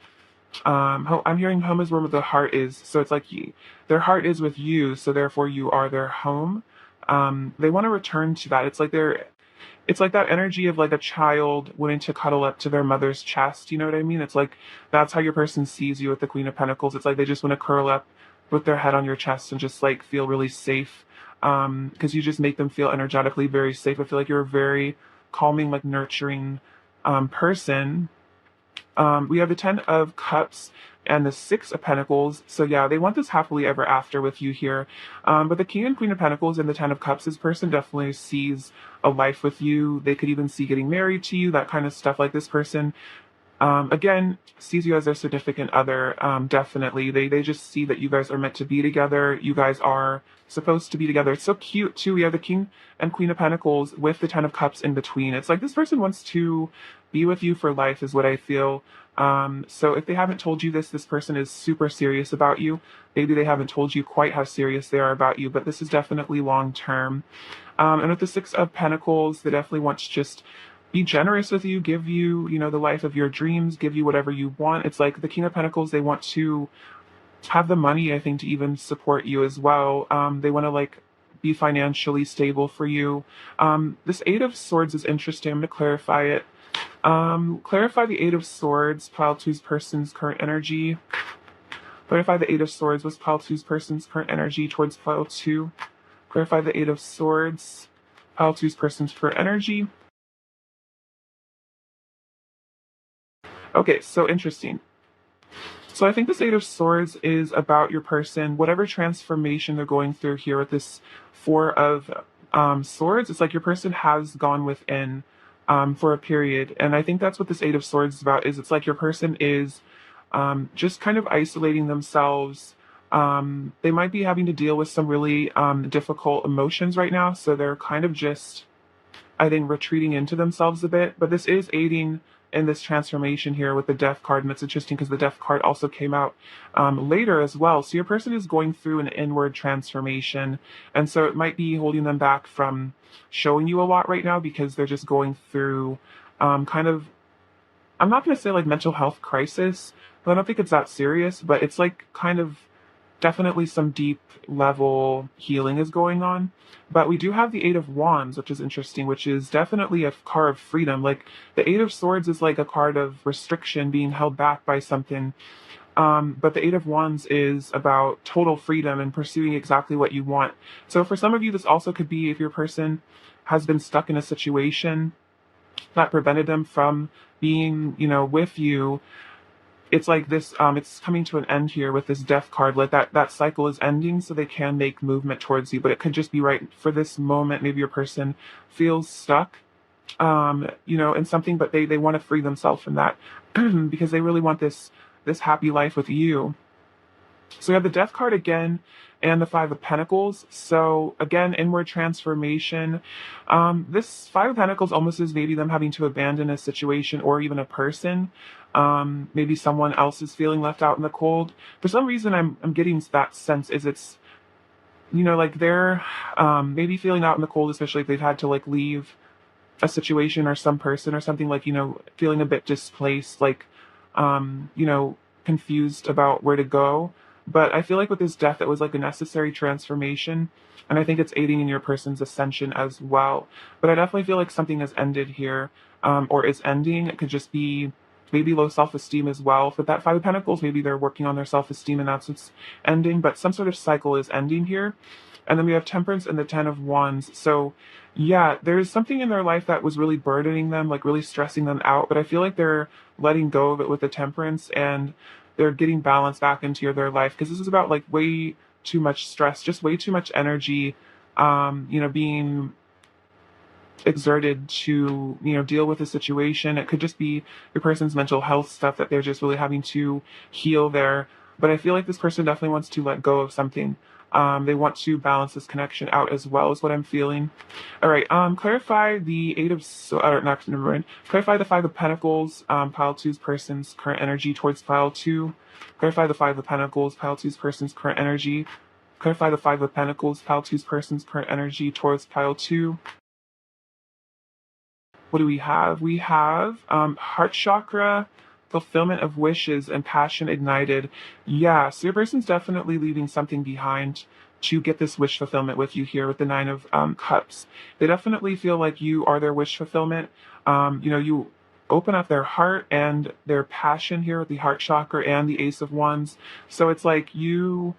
I'm hearing home is where the heart is. So it's like their heart is with you, so therefore you are their home. They want to return to that. It's like that energy of like a child wanting to cuddle up to their mother's chest. You know what I mean? It's like that's how your person sees you with the Queen of Pentacles. It's like they just want to curl up with their head on your chest and just like feel really safe. Because you just make them feel energetically very safe. I feel like you're a very calming, like nurturing person. We have the Ten of Cups and the Six of Pentacles. So yeah, they want this happily ever after with you here. But the King and Queen of Pentacles and the Ten of Cups, this person definitely sees a life with you. They could even see getting married to you, that kind of stuff. Like this person again, sees you as their significant other. Definitely. They just see that you guys are meant to be together. You guys are supposed to be together. It's so cute too. We have the King and Queen of Pentacles with the Ten of Cups in between. It's like this person wants to be with you for life is what I feel. So if they haven't told you this person is super serious about you. Maybe they haven't told you quite how serious they are about you, but this is definitely long term. And with the Six of Pentacles, they definitely want to just be generous with you, give you, the life of your dreams, give you whatever you want. It's like the King of Pentacles, they want to have the money, I think, to even support you as well. They want to like be financially stable for you. This Eight of Swords is interesting. I'm going to clarify it. Clarify the Eight of Swords, pile two's person's current energy. Clarify the Eight of Swords was pile two's person's current energy towards pile two. Clarify the Eight of Swords, pile two's person's current energy. Okay, so interesting. So I think this Eight of Swords is about your person, whatever transformation they're going through here with this Four of Swords. It's like your person has gone within for a period, and I think that's what this Eight of Swords is about. Is it's like your person is just kind of isolating themselves. They might be having to deal with some really difficult emotions right now, so they're kind of just, I think, retreating into themselves a bit. But this is aiding in this transformation here with the Death card, and it's interesting because the Death card also came out later as well. So your person is going through an inward transformation, and so it might be holding them back from showing you a lot right now because they're just going through kind of, I'm not going to say like mental health crisis, but I don't think it's that serious, but it's like kind of definitely some deep level healing is going on. But we do have the Eight of Wands, which is interesting, which is definitely a card of freedom. Like the Eight of Swords is like a card of restriction, being held back by something. But the Eight of Wands is about total freedom and pursuing exactly what you want. So for some of you, this also could be if your person has been stuck in a situation that prevented them from being, with you. It's like this, it's coming to an end here with this Death card. Like that cycle is ending, so they can make movement towards you. But it could just be right for this moment. Maybe your person feels stuck, in something, but they want to free themselves from that because they really want this happy life with you. So we have the Death card again and the Five of Pentacles. So again, inward transformation. This Five of Pentacles almost is maybe them having to abandon a situation or even a person. Maybe someone else is feeling left out in the cold. For some reason, I'm getting that sense is it's, like they're maybe feeling out in the cold, especially if they've had to like leave a situation or some person or something, like, feeling a bit displaced, like, confused about where to go. But I feel like with this death, it was like a necessary transformation. And I think it's aiding in your person's ascension as well. But I definitely feel like something has ended here, or is ending. It could just be maybe low self-esteem as well. With that Five of Pentacles, maybe they're working on their self-esteem and that's what's ending. But some sort of cycle is ending here. And then we have Temperance and the Ten of Wands. So yeah, there's something in their life that was really burdening them, like really stressing them out. But I feel like they're letting go of it with the Temperance, and they're getting balance back into their life, because this is about like way too much stress, just way too much energy, being exerted to, deal with a situation. It could just be your person's mental health stuff that they're just really having to heal there. But I feel like this person definitely wants to let go of something. They want to balance this connection out as well, is what I'm feeling. All right. Clarify the not, never mind. Clarify the Five of Pentacles, pile two's person's current energy towards pile two. Clarify the Five of Pentacles, pile two's person's current energy. Clarify the Five of Pentacles, pile two's person's current energy towards pile two. What do we have? We have heart chakra, fulfillment of wishes, and passion ignited. Yeah, so your person's definitely leaving something behind to get this wish fulfillment with you here with the Nine of Cups. They definitely feel like you are their wish fulfillment. You open up their heart and their passion here with the heart chakra and the Ace of Wands. So it's like you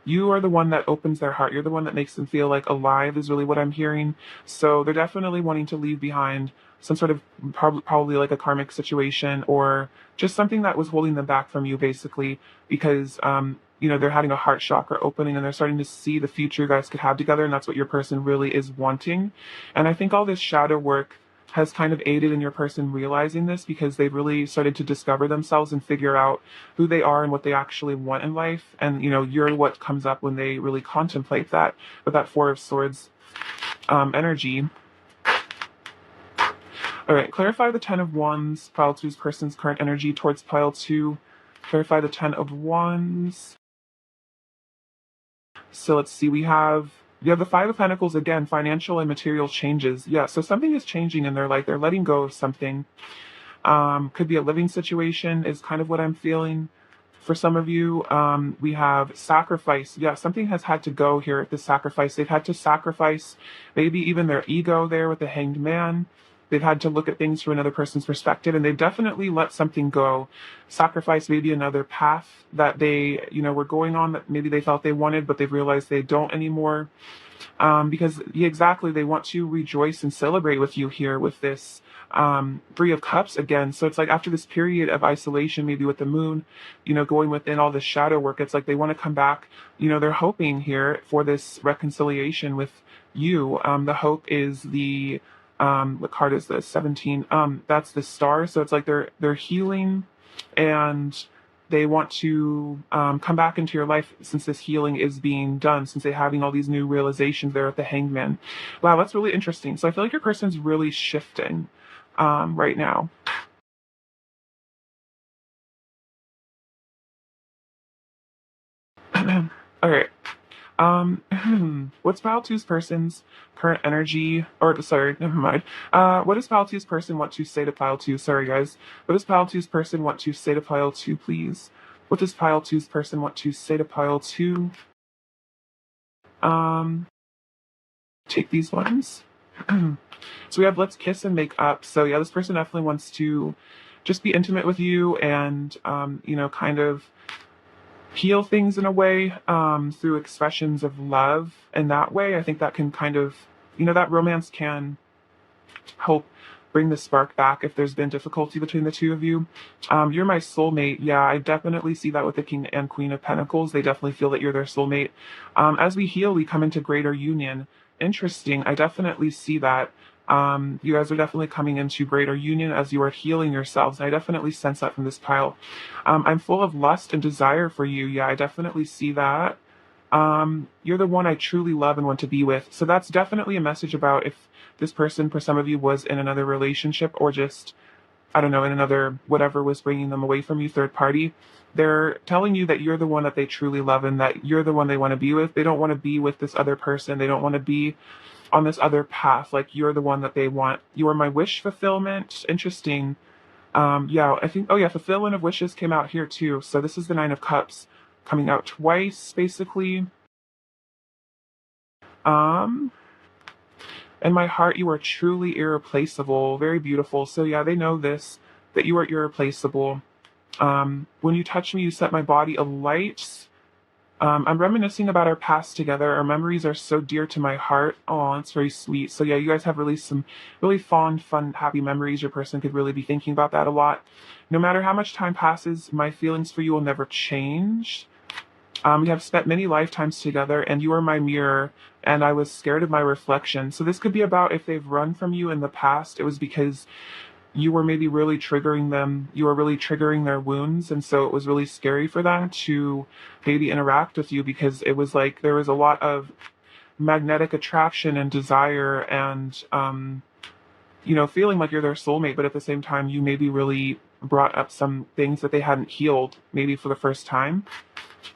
are the one that opens their heart. You're the one that makes them feel like alive, is really what I'm hearing. So they're definitely wanting to leave behind some sort of probably like a karmic situation, or just something that was holding them back from you, basically, because they're having a heart chakra opening and they're starting to see the future you guys could have together, and that's what your person really is wanting. And I think all this shadow work has kind of aided in your person realizing this, because they've really started to discover themselves and figure out who they are and what they actually want in life. And you're what comes up when they really contemplate that, with that Four of Swords energy. All right, clarify the Ten of Wands, pile two's person's current energy towards pile two. Clarify the Ten of Wands. So let's see, you have the Five of Pentacles again, financial and material changes. Yeah, so something is changing in their life. They're letting go of something. Could be a living situation is kind of what I'm feeling. For some of you, we have sacrifice. Yeah, something has had to go here at the sacrifice. They've had to sacrifice maybe even their ego there with the Hanged Man. They've had to look at things from another person's perspective, and they've definitely let something go. Sacrifice maybe another path that they, were going on that maybe they thought they wanted, but they've realized they don't anymore. Because yeah, exactly, they want to rejoice and celebrate with you here with this Three of Cups again. So it's like after this period of isolation, maybe with the moon, going within all this shadow work, it's like they want to come back. They're hoping here for this reconciliation with you. The hope is the what card is this? 17. That's the Star. So it's like they're healing, and they want to come back into your life since this healing is being done, since they're having all these new realizations there at the Hangman. Wow, that's really interesting. So I feel like your person's really shifting right now. Okay. What's Pile Two's person's current energy? Or sorry, never mind. What does Pile Two's person want to say to Pile Two? Sorry, guys. What does Pile Two's person want to say to Pile Two, please? What does Pile Two's person want to say to Pile Two? Um, take these ones. So we have Let's Kiss and Make Up. So yeah, this person definitely wants to just be intimate with you and kind of heal things in a way through expressions of love. And that way, I think that can kind of, that romance can help bring the spark back if there's been difficulty between the two of you. You're my soulmate. Yeah, I definitely see that with the King and Queen of Pentacles. They definitely feel that you're their soulmate. As we heal, we come into greater union. Interesting. I definitely see that. You guys are definitely coming into greater union as you are healing yourselves. I definitely sense that from this pile. I'm full of lust and desire for you. Yeah, I definitely see that. You're the one I truly love and want to be with. So that's definitely a message about if this person, for some of you, was in another relationship or just, I don't know, in another whatever was bringing them away from you, third party. They're telling you that you're the one that they truly love and that you're the one they want to be with. They don't want to be with this other person. They don't want to be on this other path. Like you're the one that they want. You are my wish fulfillment. Interesting. Yeah, I think, oh yeah, fulfillment of wishes came out here too. So this is the Nine of Cups coming out twice, basically. Um, In my heart, you are truly irreplaceable, very beautiful. So yeah, they know this, that you are irreplaceable. When you touch me, you set my body alight. I'm reminiscing about our past together. Our memories are so dear to my heart. Oh, it's very sweet. So yeah, you guys have really some really fond, fun, happy memories. Your person could really be thinking about that a lot. No matter how much time passes, my feelings for you will never change. We have spent many lifetimes together, and you are my mirror, and I was scared of my reflection. So this could be about if they've run from you in the past, it was because you were maybe really triggering them. You were really triggering their wounds, and so it was really scary for them to maybe interact with you because it was like there was a lot of magnetic attraction and desire and feeling like you're their soulmate, but at the same time, you maybe really brought up some things that they hadn't healed, maybe for the first time.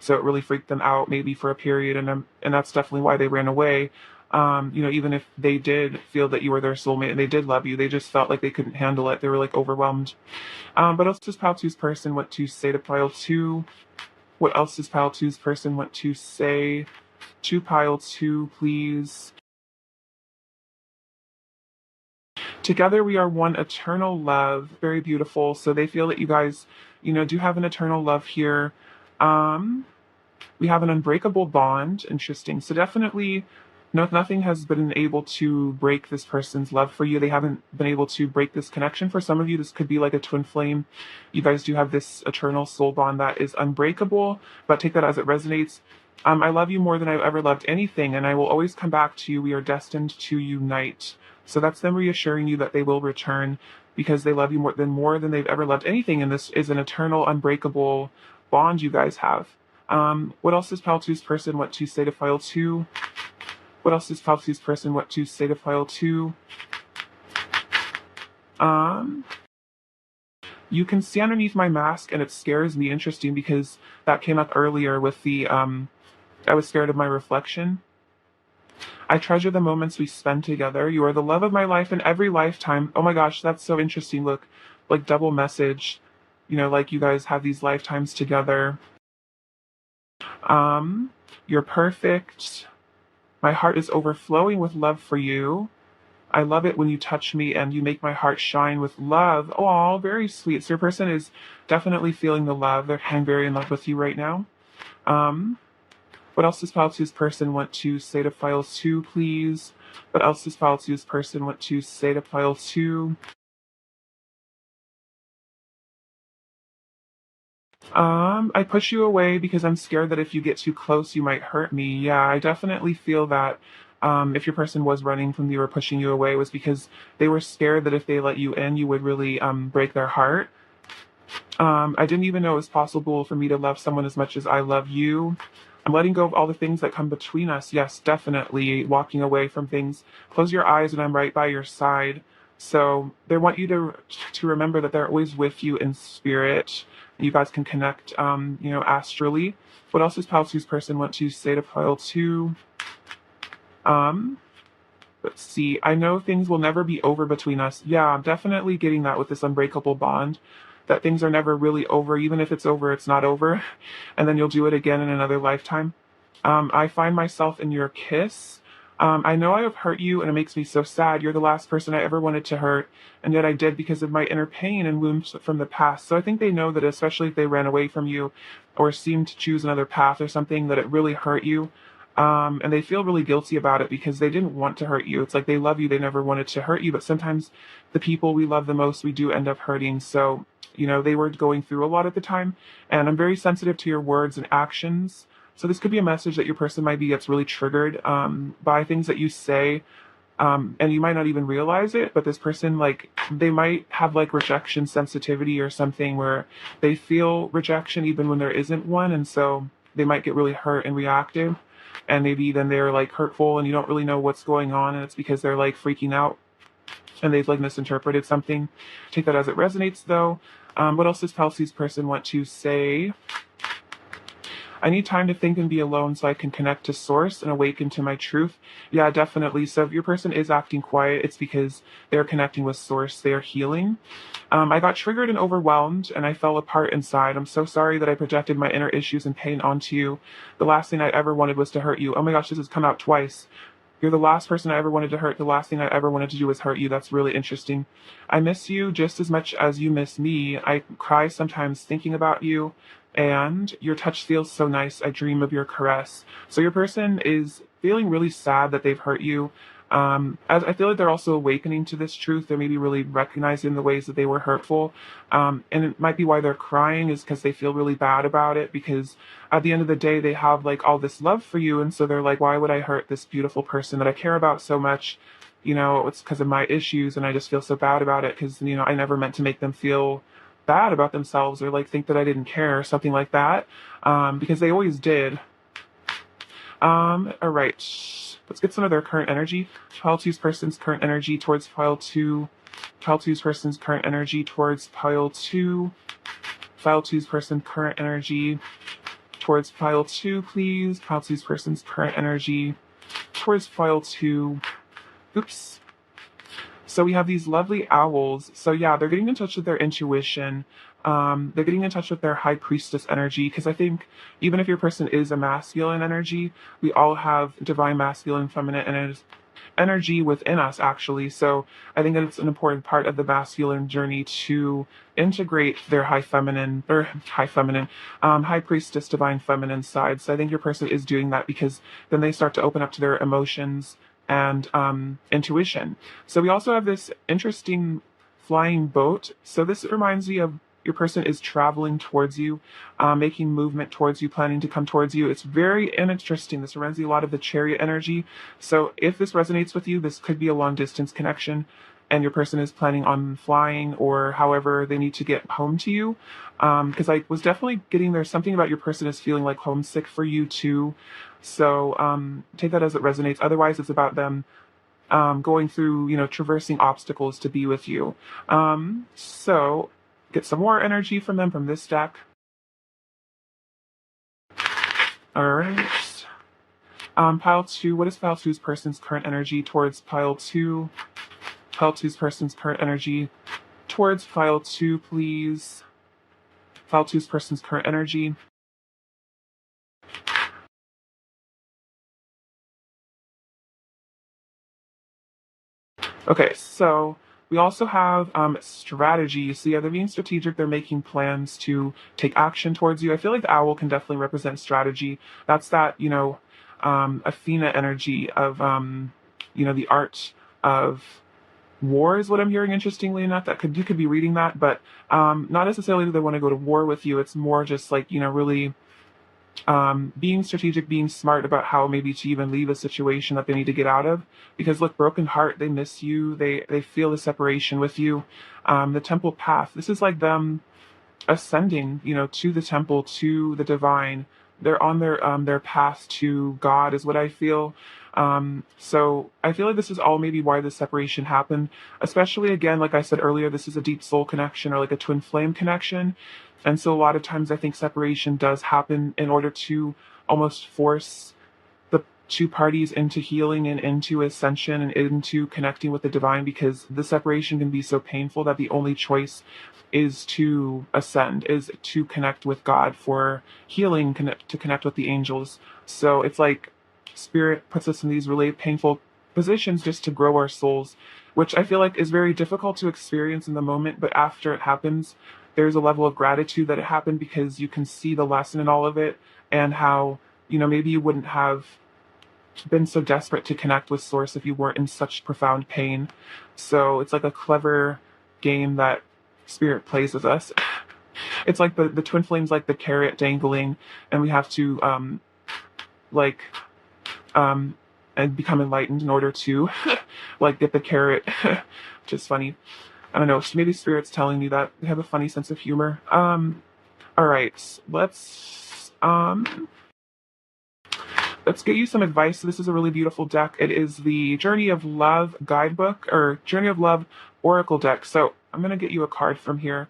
So it really freaked them out, maybe for a period, and that's definitely why they ran away. Even if they did feel that you were their soulmate and they did love you, they just felt like they couldn't handle it. They were like overwhelmed. But else does Pile Two's person want to say to Pile Two? What else does Pile Two's person want to say to Pile Two, please? Together we are one eternal love. Very beautiful. So they feel that you guys, do have an eternal love here. We have an unbreakable bond. Interesting. So definitely, nothing has been able to break this person's love for you. They haven't been able to break this connection. For some of you, this could be like a twin flame. You guys do have this eternal soul bond that is unbreakable, but take that as it resonates. I love you more than I've ever loved anything, and I will always come back to you. We are destined to unite. So that's them reassuring you that they will return because they love you more than they've ever loved anything, and this is an eternal, unbreakable bond you guys have. What else does Pile Two's person want to say to Pile Two? What else does Pile Two's person want to say to Pile Two? You can see underneath my mask, and it scares me. Interesting, because that came up earlier with the I was scared of my reflection. I treasure the moments we spend together. You are the love of my life in every lifetime. Oh my gosh, that's so interesting. Look, like double message. Like you guys have these lifetimes together. You're perfect. My heart is overflowing with love for you. I love it when you touch me and you make my heart shine with love. Oh, very sweet. So your person is definitely feeling the love. They're very in love with you right now. What else does pile two's person want to say to pile two, please? What else does pile two's person want to say to pile two? I push you away because I'm scared that if you get too close, you might hurt me. Yeah, I definitely feel that if your person was running from you or pushing you away, it was because they were scared that if they let you in, you would really break their heart. I didn't even know it was possible for me to love someone as much as I love you. I'm letting go of all the things that come between us. Yes, definitely walking away from things. Close your eyes and I'm right by your side. So they want you to remember that they're always with you in spirit. You guys can connect, astrally. What else does Pile Two's person want to say to Pile Two? Um, let's see. I know things will never be over between us. Yeah, I'm definitely getting that with this unbreakable bond. That things are never really over. Even if it's over, it's not over. And then you'll do it again in another lifetime. I find myself in your kiss. I know I have hurt you and it makes me so sad. You're the last person I ever wanted to hurt. And yet I did because of my inner pain and wounds from the past. So I think they know that, especially if they ran away from you or seemed to choose another path or something, that it really hurt you. And they feel really guilty about it because they didn't want to hurt you. It's like they love you, they never wanted to hurt you, but sometimes the people we love the most, we do end up hurting. So, they were going through a lot at the time, and I'm very sensitive to your words and actions. So this could be a message that your person might be gets really triggered by things that you say, and you might not even realize it. But this person, like, they might have like rejection sensitivity or something where they feel rejection even when there isn't one, and so they might get really hurt and reactive and maybe then they're like hurtful and you don't really know what's going on and it's because they're like freaking out and they've like misinterpreted something. Take that as it resonates though. What else does Palsy's person want to say? I need time to think and be alone so I can connect to source and awaken to my truth. Yeah, definitely. So if your person is acting quiet, it's because they're connecting with source. They are healing. I got triggered and overwhelmed and I fell apart inside. I'm so sorry that I projected my inner issues and pain onto you. The last thing I ever wanted was to hurt you. Oh my gosh, this has come out twice. You're the last person I ever wanted to hurt. The last thing I ever wanted to do was hurt you. That's really interesting. I miss you just as much as you miss me. I cry sometimes thinking about you, and your touch feels so nice. I dream of your caress. So your person is feeling really sad that they've hurt you. As I feel like they're also awakening to this truth. They're maybe really recognizing the ways that they were hurtful. And it might be why they're crying is because they feel really bad about it because at the end of the day, they have like all this love for you. And so they're like, why would I hurt this beautiful person that I care about so much? It's because of my issues. And I just feel so bad about it because, I never meant to make them feel bad about themselves or like think that I didn't care or something like that. Because they always did. All right. Let's get some of their current energy. Pile two's person's current energy towards pile two. Pile two's person's current energy towards pile two. Pile two's person's current energy towards pile two, please. Pile two's person's current energy towards pile two. Oops. So we have these lovely owls. So yeah, they're getting in touch with their intuition. They're getting in touch with their high priestess energy because I think even if your person is a masculine energy, we all have divine masculine, feminine energy within us actually. So I think that it's an important part of the masculine journey to integrate their high priestess, divine feminine side. So I think your person is doing that because then they start to open up to their emotions and intuition. So we also have this interesting flying boat. So this reminds me of your person is traveling towards you, making movement towards you, planning to come towards you. It's very interesting. This reminds me a lot of the chariot energy. So if this resonates with you, this could be a long distance connection and your person is planning on flying or however they need to get home to you. Because I was definitely getting there's something about your person is feeling like homesick for you too. So take that as it resonates. Otherwise, it's about them going through, traversing obstacles to be with you. So get some more energy from them from this deck. All right. Pile two. What is pile two's person's current energy towards pile two? Pile two's person's current energy towards pile two, please. Pile two's person's current energy. Okay, so We also have strategy. So yeah, they're being strategic. They're making plans to take action towards you. I feel like the owl can definitely represent strategy. That's that, Athena energy of, the art of war is what I'm hearing. Interestingly enough, that could you could be reading that, but not necessarily do they want to go to war with you. It's more just like really being strategic, being smart about how maybe to even leave a situation that they need to get out of. Because look, broken heart, they miss you. They feel the separation with you. The temple path. This is like them ascending, to the temple, to the divine. They're on their path to God, is what I feel. So I feel like this is all maybe why the separation happened. Especially again, like I said earlier, this is a deep soul connection or like a twin flame connection. And so a lot of times I think separation does happen in order to almost force the two parties into healing and into ascension and into connecting with the divine, because the separation can be so painful that the only choice is to ascend, is to connect with God for healing, to connect with the angels. So it's like spirit puts us in these really painful positions just to grow our souls, which I feel like is very difficult to experience in the moment, but after it happens, there's a level of gratitude that it happened, because you can see the lesson in all of it, and how, maybe you wouldn't have been so desperate to connect with source if you weren't in such profound pain. So it's like a clever game that spirit plays with us. It's like the twin flames, like the carrot dangling, and we have to like and become enlightened in order to like get the carrot, which is funny. I don't know, maybe spirit's telling me that they have a funny sense of humor. All right, let's get you some advice. This is a really beautiful deck. It is the Journey of Love guidebook, or Journey of Love oracle deck. So I'm gonna get you a card from here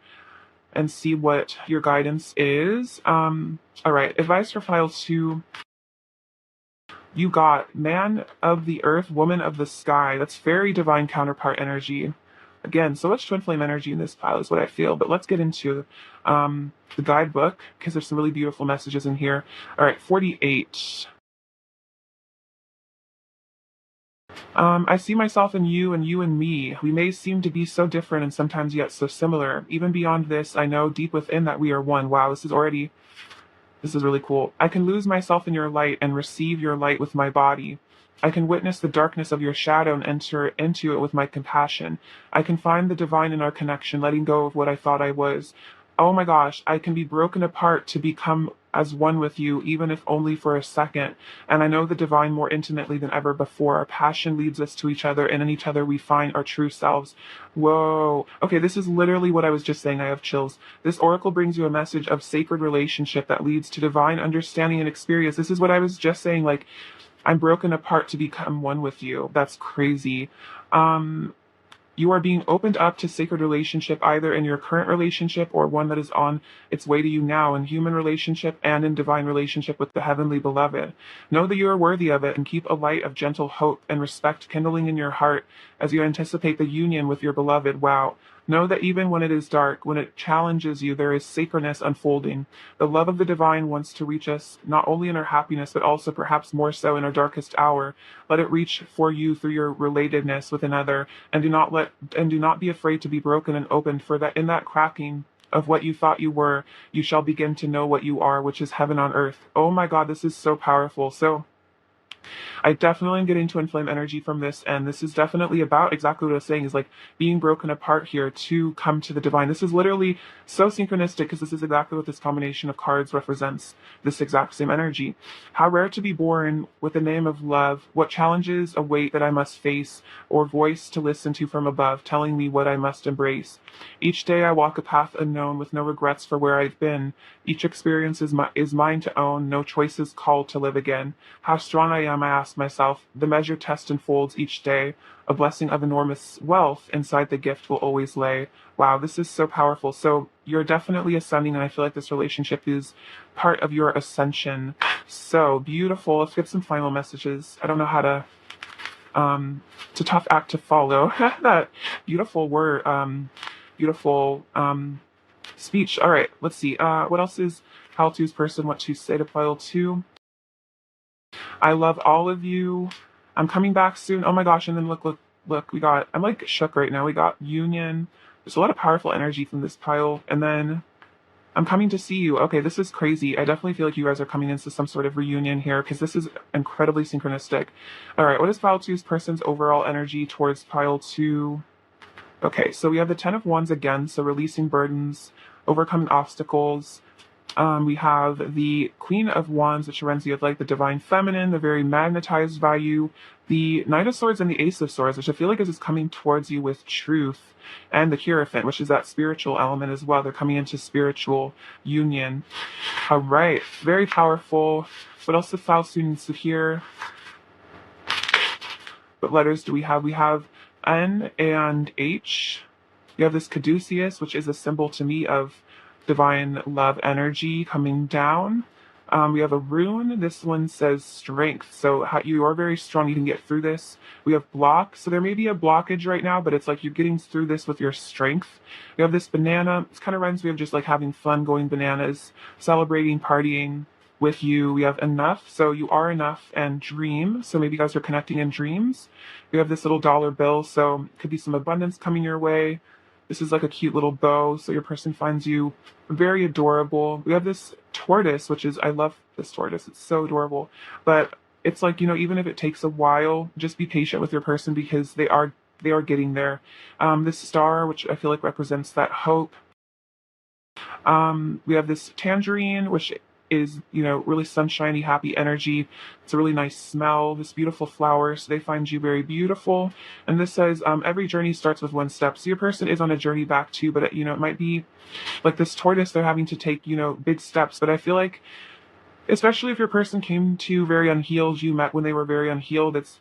and see what your guidance is. All right, advice for file 2. You got man of the earth, woman of the sky. That's very divine counterpart energy. Again, so much twin flame energy in this pile is what I feel. But let's get into the guidebook, because there's some really beautiful messages in here. All right, 48. I see myself in you and you in me. We may seem to be so different and sometimes yet so similar. Even beyond this, I know deep within that we are one. Wow, this is really cool. I can lose myself in your light and receive your light with my body. I can witness the darkness of your shadow and enter into it with my compassion. I can find the divine in our connection, letting go of what I thought I was. Oh my gosh, I can be broken apart to become as one with you, even if only for a second. And I know the divine more intimately than ever before. Our passion leads us to each other, and in each other we find our true selves. Whoa. Okay, this is literally what I was just saying. I have chills. This oracle brings you a message of sacred relationship that leads to divine understanding and experience. This is what I was just saying. Like, I'm broken apart to become one with you. That's crazy. You are being opened up to sacred relationship, either in your current relationship or one that is on its way to you now, in human relationship and in divine relationship with the heavenly beloved. Know that you are worthy of it, and keep a light of gentle hope and respect kindling in your heart as you anticipate the union with your beloved. Wow. Know that even when it is dark, when it challenges you, there is sacredness unfolding. The love of the divine wants to reach us not only in our happiness, but also perhaps more so in our darkest hour. Let it reach for you through your relatedness with another, and do not be afraid to be broken and opened, for that in that cracking of what you thought you were, you shall begin to know what you are, which is heaven on earth. Oh my God, this is so powerful. So I definitely am getting twin flame energy from this, and this is definitely about exactly what I was saying, is like being broken apart here to come to the divine. This is literally so synchronistic, because this is exactly what this combination of cards represents, this exact same energy. How rare to be born with the name of love, what challenges await that I must face, or voice to listen to from above, telling me what I must embrace. Each day I walk a path unknown with no regrets for where I've been. Each experience is mine to own, no choices called to live again. How strong I am, I ask myself. The measure test unfolds each day. A blessing of enormous wealth inside the gift will always lay. Wow, this is so powerful. So you're definitely ascending, and I feel like this relationship is part of your ascension. So beautiful. Let's get some final messages. I don't know how to it's a tough act to follow. That beautiful word, beautiful speech. All right, let's see. What else is how to's person want to say to file 2? I love all of you. I'm coming back soon. Oh my gosh, and then look, look, I'm like shook right now. We got union. There's a lot of powerful energy from this pile. And then I'm coming to see you. Okay, this is crazy. I definitely feel like you guys are coming into some sort of reunion here because this is incredibly synchronistic. All right, what is pile two's person's overall energy towards pile two? Okay, so we have the Ten of Wands again, so releasing burdens, overcoming obstacles. We have the Queen of Wands, which reminds you of like the divine feminine, the very magnetized value, the Knight of Swords and the Ace of Swords, which I feel like is just coming towards you with truth, and the Hierophant, which is that spiritual element as well. They're coming into spiritual union. All right, very powerful. What else the file students to hear? What letters do we have? We have N and H. You have this caduceus, which is a symbol to me of divine love energy coming down. We have a rune. This one says strength. So you are very strong. You can get through this. We have block. So there may be a blockage right now, but it's like you're getting through this with your strength. We have this banana. It kind of reminds me of just like having fun, going bananas, celebrating, partying with you. We have enough. So you are enough, and dream. So maybe you guys are connecting in dreams. We have this little dollar bill. So it could be some abundance coming your way. This is like a cute little bow, so your person finds you very adorable. We have this tortoise, I love this tortoise. It's so adorable. But it's like, even if it takes a while, just be patient with your person because they are getting there. This star, which I feel like represents that hope. We have this tangerine, which is, really sunshiny, happy energy. It's a really nice smell, this beautiful flower. So they find you very beautiful. And this says, every journey starts with one step. So your person is on a journey back too, but it might be like this tortoise, they're having to take, big steps. But I feel like, especially if your person came to you very unhealed, you met when they were very unhealed, it's,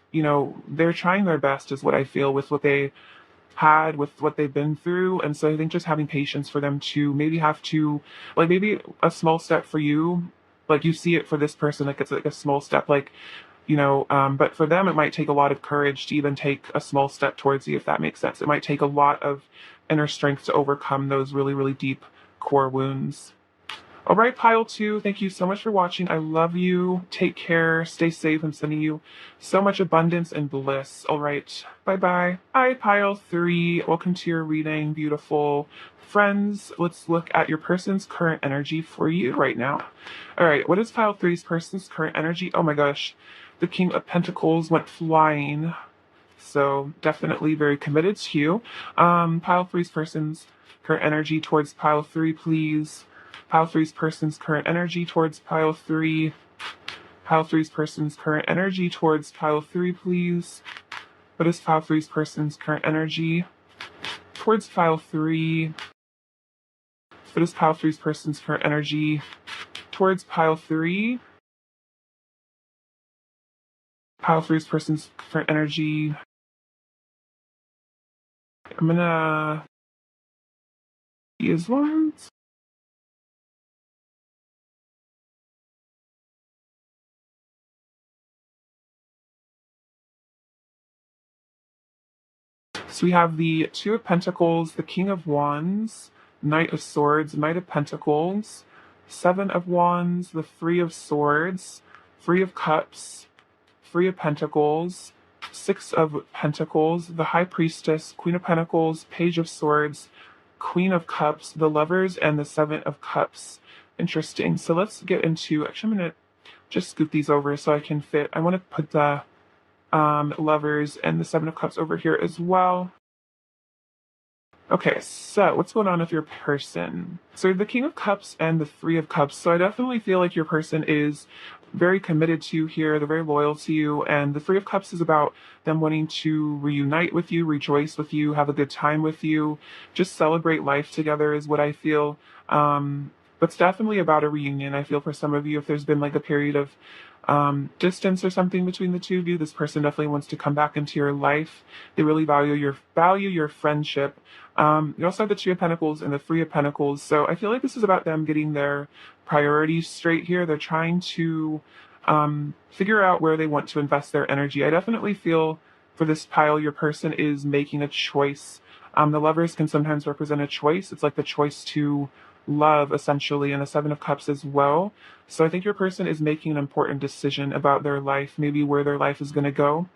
they're trying their best is what I feel with what they had, with what they've been through. And so I think just having patience for them to maybe have to, like, maybe a small step for you, like you see it for this person, like it's like a small step, like, but for them, it might take a lot of courage to even take a small step towards you, if that makes sense. It might take a lot of inner strength to overcome those really, really deep core wounds. All right, pile two, thank you so much for watching. I love you. Take care. Stay safe. I'm sending you so much abundance and bliss. All right, bye-bye. Hi, pile three. Welcome to your reading, beautiful friends. Let's look at your person's current energy for you right now. All right, what is pile three's person's current energy? Oh my gosh, the King of Pentacles went flying. So definitely very committed to you. Pile three's person's current energy towards pile three, please. Pile three's person's current energy towards pile three. Pile three's person's current energy towards pile three, please. What is pile three's person's current energy towards pile three? What is pile three's person's current energy towards pile three? Pile three's person's current energy. I'm gonna use ones. So we have the Two of Pentacles, the King of Wands, Knight of Swords, Knight of Pentacles, Seven of Wands, the Three of Swords, Three of Cups, Three of Pentacles, Six of Pentacles, the High Priestess, Queen of Pentacles, Page of Swords, Queen of Cups, the Lovers, and the Seven of Cups. Interesting. So let's get into, actually I'm going to just scoop these over so I can fit. I want to put the Lovers and the Seven of Cups over here as well. Okay, so what's going on with your person? So the King of Cups and the Three of Cups. So I definitely feel like your person is very committed to you here. They're very loyal to you. And the Three of Cups is about them wanting to reunite with you, rejoice with you, have a good time with you, just celebrate life together is what I feel. But it's definitely about a reunion. I feel for some of you, if there's been like a period of distance or something between the two of you, this person definitely wants to come back into your life. They really value your friendship. You also have the Two of Pentacles and the Three of Pentacles. So I feel like this is about them getting their priorities straight here. They're trying to figure out where they want to invest their energy. I definitely feel for this pile, your person is making a choice. The Lovers can sometimes represent a choice. It's like the choice to love, essentially, and the Seven of Cups as well. So I think your person is making an important decision about their life, maybe where their life is going to go.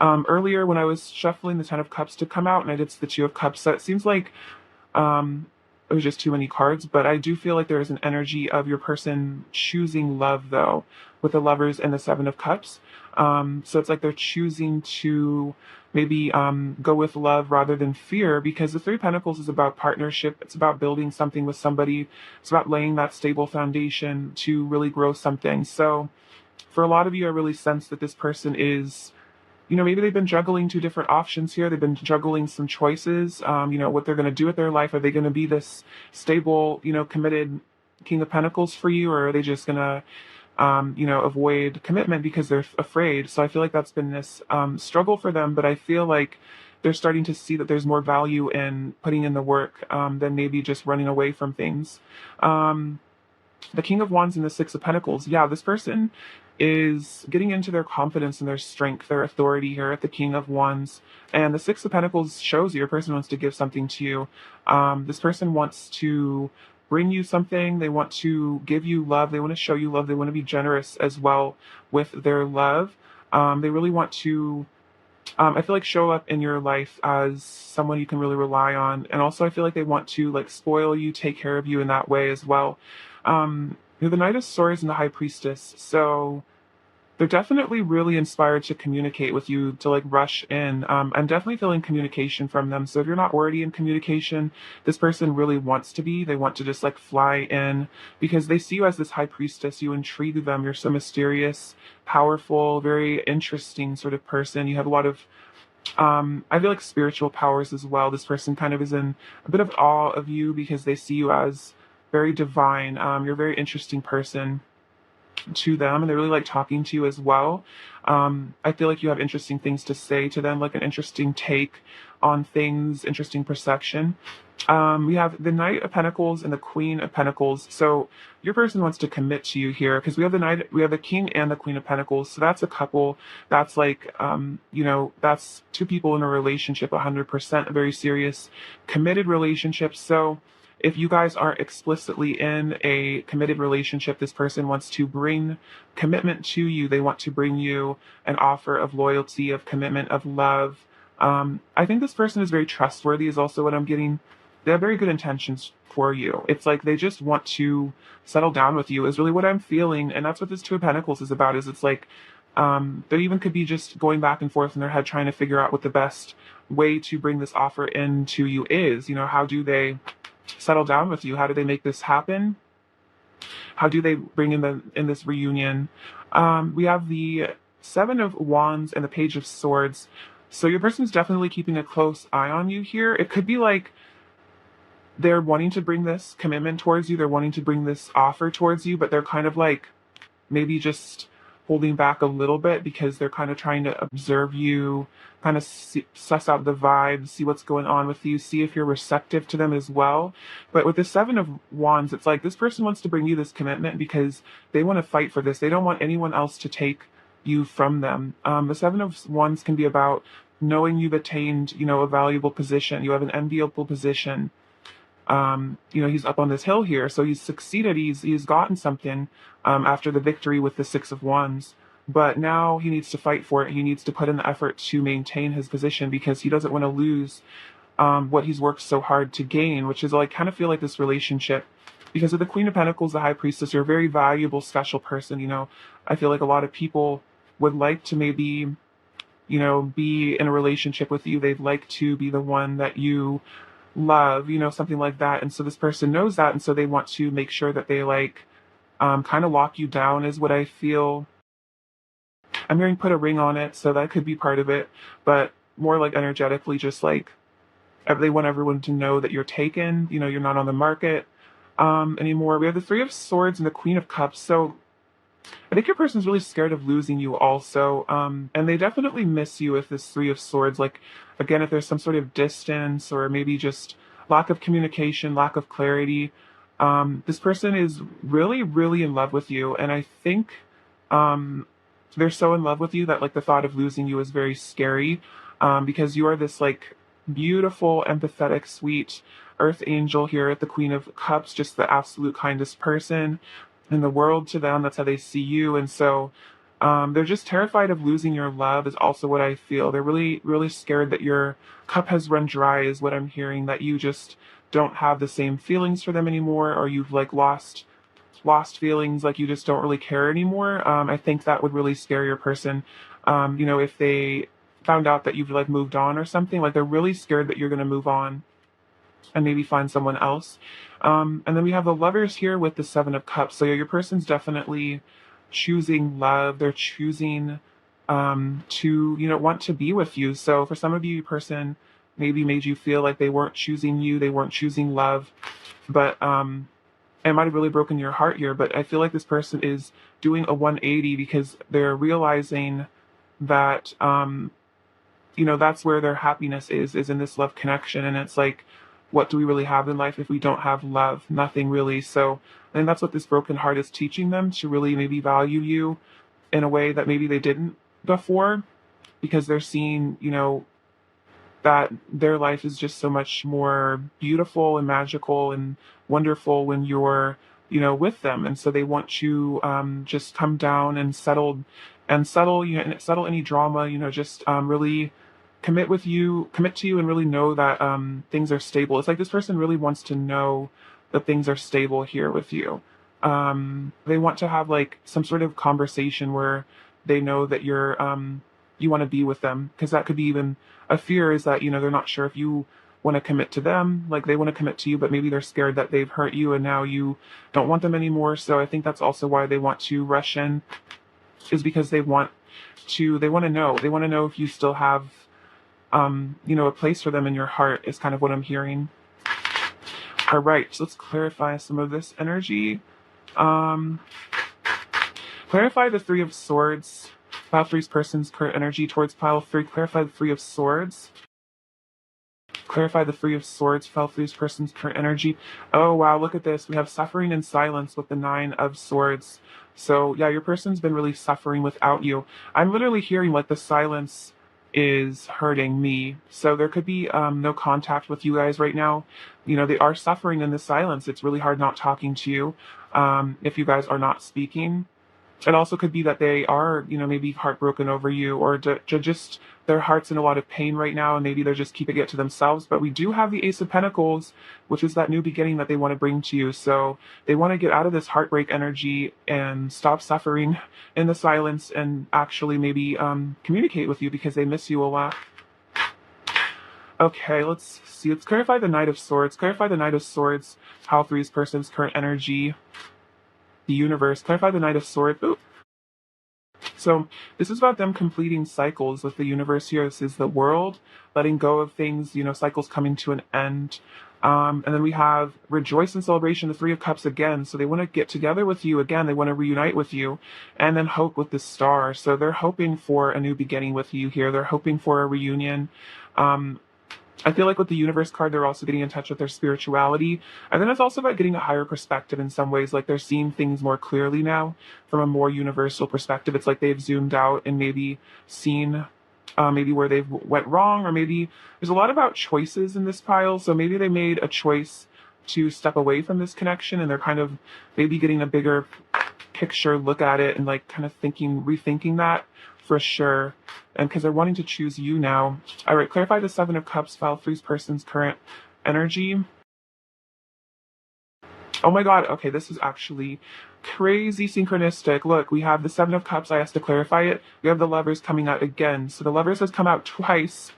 Earlier when I was shuffling the Ten of Cups to come out, and I did the Two of Cups, so it seems like um, it was just too many cards, but I do feel like there is an energy of your person choosing love, though, with the Lovers and the Seven of Cups. So it's like they're choosing to maybe go with love rather than fear, because the Three of Pentacles is about partnership. It's about building something with somebody. It's about laying that stable foundation to really grow something. So for a lot of you, I really sense that this person is, maybe they've been juggling two different options here. They've been juggling some choices, what they're going to do with their life. Are they going to be this stable, committed King of Pentacles for you, or are they just going to, avoid commitment because they're afraid? So I feel like that's been this struggle for them, but I feel like they're starting to see that there's more value in putting in the work than maybe just running away from things. The King of Wands and the Six of Pentacles. Yeah, this person is getting into their confidence and their strength, their authority here at the King of Wands. And the Six of Pentacles shows you your person wants to give something to you. This person wants to bring you something. They want to give you love. They want to show you love. They want to be generous as well with their love. They really want to I feel like show up in your life as someone you can really rely on. And also I feel like they want to like spoil you, take care of you in that way as well. The Knight of Swords and the High Priestess. So they're definitely really inspired to communicate with you, to like rush in. I'm definitely feeling communication from them. So if you're not already in communication, this person really wants to be. They want to just like fly in because they see you as this high priestess. You intrigue them. You're so mysterious, powerful, very interesting sort of person. You have a lot of, I feel like spiritual powers as well. This person kind of is in a bit of awe of you because they see you as very divine. You're a very interesting person to them, and they really like talking to you as well. I feel like you have interesting things to say to them, like an interesting take on things, interesting perception. We have the Knight of Pentacles and the Queen of Pentacles. So your person wants to commit to you here because we have the King and the Queen of Pentacles. So that's a couple. That's like, that's two people in a relationship, 100%, a very serious, committed relationship. So if you guys aren't explicitly in a committed relationship, this person wants to bring commitment to you. They want to bring you an offer of loyalty, of commitment, of love. I think this person is very trustworthy is also what I'm getting. They have very good intentions for you. It's like they just want to settle down with you is really what I'm feeling. And that's what this Two of Pentacles is about, is it's like they even could be just going back and forth in their head trying to figure out what the best way to bring this offer into you is. How do they settle down with you? How do they make this happen? How do they bring in this reunion? We have the Seven of Wands and the Page of Swords. So your person's definitely keeping a close eye on you here. It could be like they're wanting to bring this commitment towards you. They're wanting to bring this offer towards you, but they're kind of like maybe just holding back a little bit because they're kind of trying to observe you, kind of suss out the vibe, see what's going on with you, see if you're receptive to them as well. But with the Seven of Wands, it's like this person wants to bring you this commitment because they want to fight for this. They don't want anyone else to take you from them. The Seven of Wands can be about knowing you've attained, a valuable position. You have an enviable position. He's up on this hill here, so he's succeeded. He's gotten something after the victory with the Six of Wands, but now he needs to fight for it. He needs to put in the effort to maintain his position because he doesn't want to lose what he's worked so hard to gain, which is like kind of feel like this relationship. Because of the Queen of Pentacles, the High Priestess, you're a very valuable, special person. I feel like a lot of people would like to maybe, be in a relationship with you. They'd like to be the one that you love, something like that. And so this person knows that. And so they want to make sure that they kind of lock you down is what I feel. I'm hearing put a ring on it. So that could be part of it, but more like energetically, just like they want everyone to know that you're taken, you're not on the market anymore. We have the Three of Swords and the Queen of Cups. So I think your person's really scared of losing you also. And they definitely miss you with this Three of Swords. Like, again, if there's some sort of distance or maybe just lack of communication, lack of clarity, this person is really, really in love with you. And I think they're so in love with you that like the thought of losing you is very scary because you are this like beautiful, empathetic, sweet earth angel here at the Queen of Cups, just the absolute kindest person in the world to them. That's how they see you. And so They're just terrified of losing your love is also what I feel. They're really, really scared that your cup has run dry is what I'm hearing, that you just don't have the same feelings for them anymore, or you've like lost feelings, like you just don't really care anymore. I think that would really scare your person. If they found out that you've like moved on or something, like they're really scared that you're going to move on and maybe find someone else. And then we have the lovers here with the Seven of Cups. So your person's definitely choosing love. They're choosing to, want to be with you. So for some of you, your person maybe made you feel like they weren't choosing you, they weren't choosing love, but it might have really broken your heart here. But I feel like this person is doing a 180 because they're realizing that that's where their happiness is in this love connection. And it's like, what do we really have in life if we don't have love? Nothing really. So I think that's what this broken heart is teaching them, to really maybe value you in a way that maybe they didn't before, because they're seeing, that their life is just so much more beautiful and magical and wonderful when you're, with them. And so they want to just come down and settle, and settle any drama, just really commit to you and really know that things are stable. It's like this person really wants to know that things are stable here with you. They want to have like some sort of conversation where they know that you want to be with them, because that could be even a fear, is that they're not sure if you want to commit to them, like they want to commit to you, but maybe they're scared that they've hurt you and now you don't want them anymore. So I think that's also why they want to rush in, is because they want to know if you still have a place for them in your heart, is kind of what I'm hearing. All right, so let's clarify some of this energy. Um, Clarify the Three of Swords. Pile three's person's current energy towards pile three. Clarify the Three of Swords. Clarify the Three of Swords. Pile three's person's current energy. Oh, wow, look at this. We have suffering and silence with the Nine of Swords. So, yeah, your person's been really suffering without you. I'm literally hearing like the silence is hurting me. So there could be no contact with you guys right now. They are suffering in the silence. It's really hard not talking to you if you guys are not speaking. It also could be that they are, maybe heartbroken over you, or just their heart's in a lot of pain right now, and maybe they're just keeping it to themselves. But we do have the Ace of Pentacles, which is that new beginning that they want to bring to you. So they want to get out of this heartbreak energy and stop suffering in the silence, and actually maybe communicate with you because they miss you a lot. Okay, let's see. Let's clarify the Knight of Swords. Clarify the Knight of Swords. How three's person's current energy. The universe. Clarify the Knight of Swords. Ooh. So this is about them completing cycles with the universe here. This is the world, letting go of things, cycles coming to an end. And then we have rejoice and celebration, the Three of Cups again. So they want to get together with you again. They want to reunite with you, and then hope with the Star. So they're hoping for a new beginning with you here. They're hoping for a reunion. I feel like with the universe card, they're also getting in touch with their spirituality. And then it's also about getting a higher perspective in some ways. Like they're seeing things more clearly now from a more universal perspective. It's like they've zoomed out and maybe seen maybe where they've went wrong, or maybe there's a lot about choices in this pile. So maybe they made a choice to step away from this connection, and they're kind of maybe getting a bigger picture look at it, and like kind of rethinking that for sure. And because they're wanting to choose you now. All right, clarify the Seven of Cups, file three's person's current energy. Oh my God, okay, this is actually crazy synchronistic. Look, we have the Seven of Cups, I asked to clarify it. We have the Lovers coming out again. So the Lovers has come out twice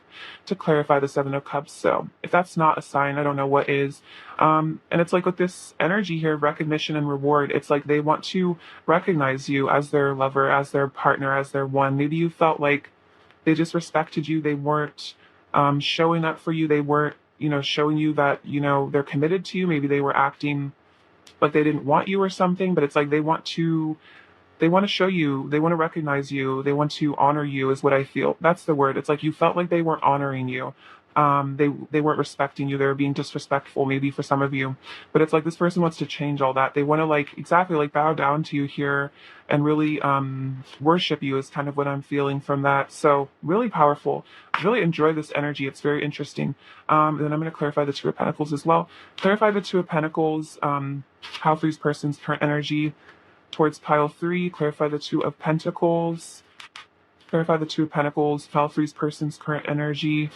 to clarify the Seven of Cups. So if that's not a sign, I don't know what is. And it's like with this energy here, recognition and reward, it's like they want to recognize you as their lover, as their partner, as their one. Maybe you felt like they just respected you. They weren't showing up for you. They weren't, showing you that, they're committed to you. Maybe they were acting like they didn't want you or something, but it's like they want to show you, they want to recognize you, they want to honor you, is what I feel. That's the word. It's like you felt like they weren't honoring you. They weren't respecting you. They were being disrespectful, maybe for some of you. But it's like this person wants to change all that. They want to exactly bow down to you here and really worship you, is kind of what I'm feeling from that. So really powerful. Really enjoy this energy. It's very interesting. And then I'm going to clarify the Two of Pentacles as well. Clarify the Two of Pentacles, how three's person's current energy. towards pile 3, clarify the Two of Pentacles. Clarify the Two of Pentacles, pile 3's person's current energy.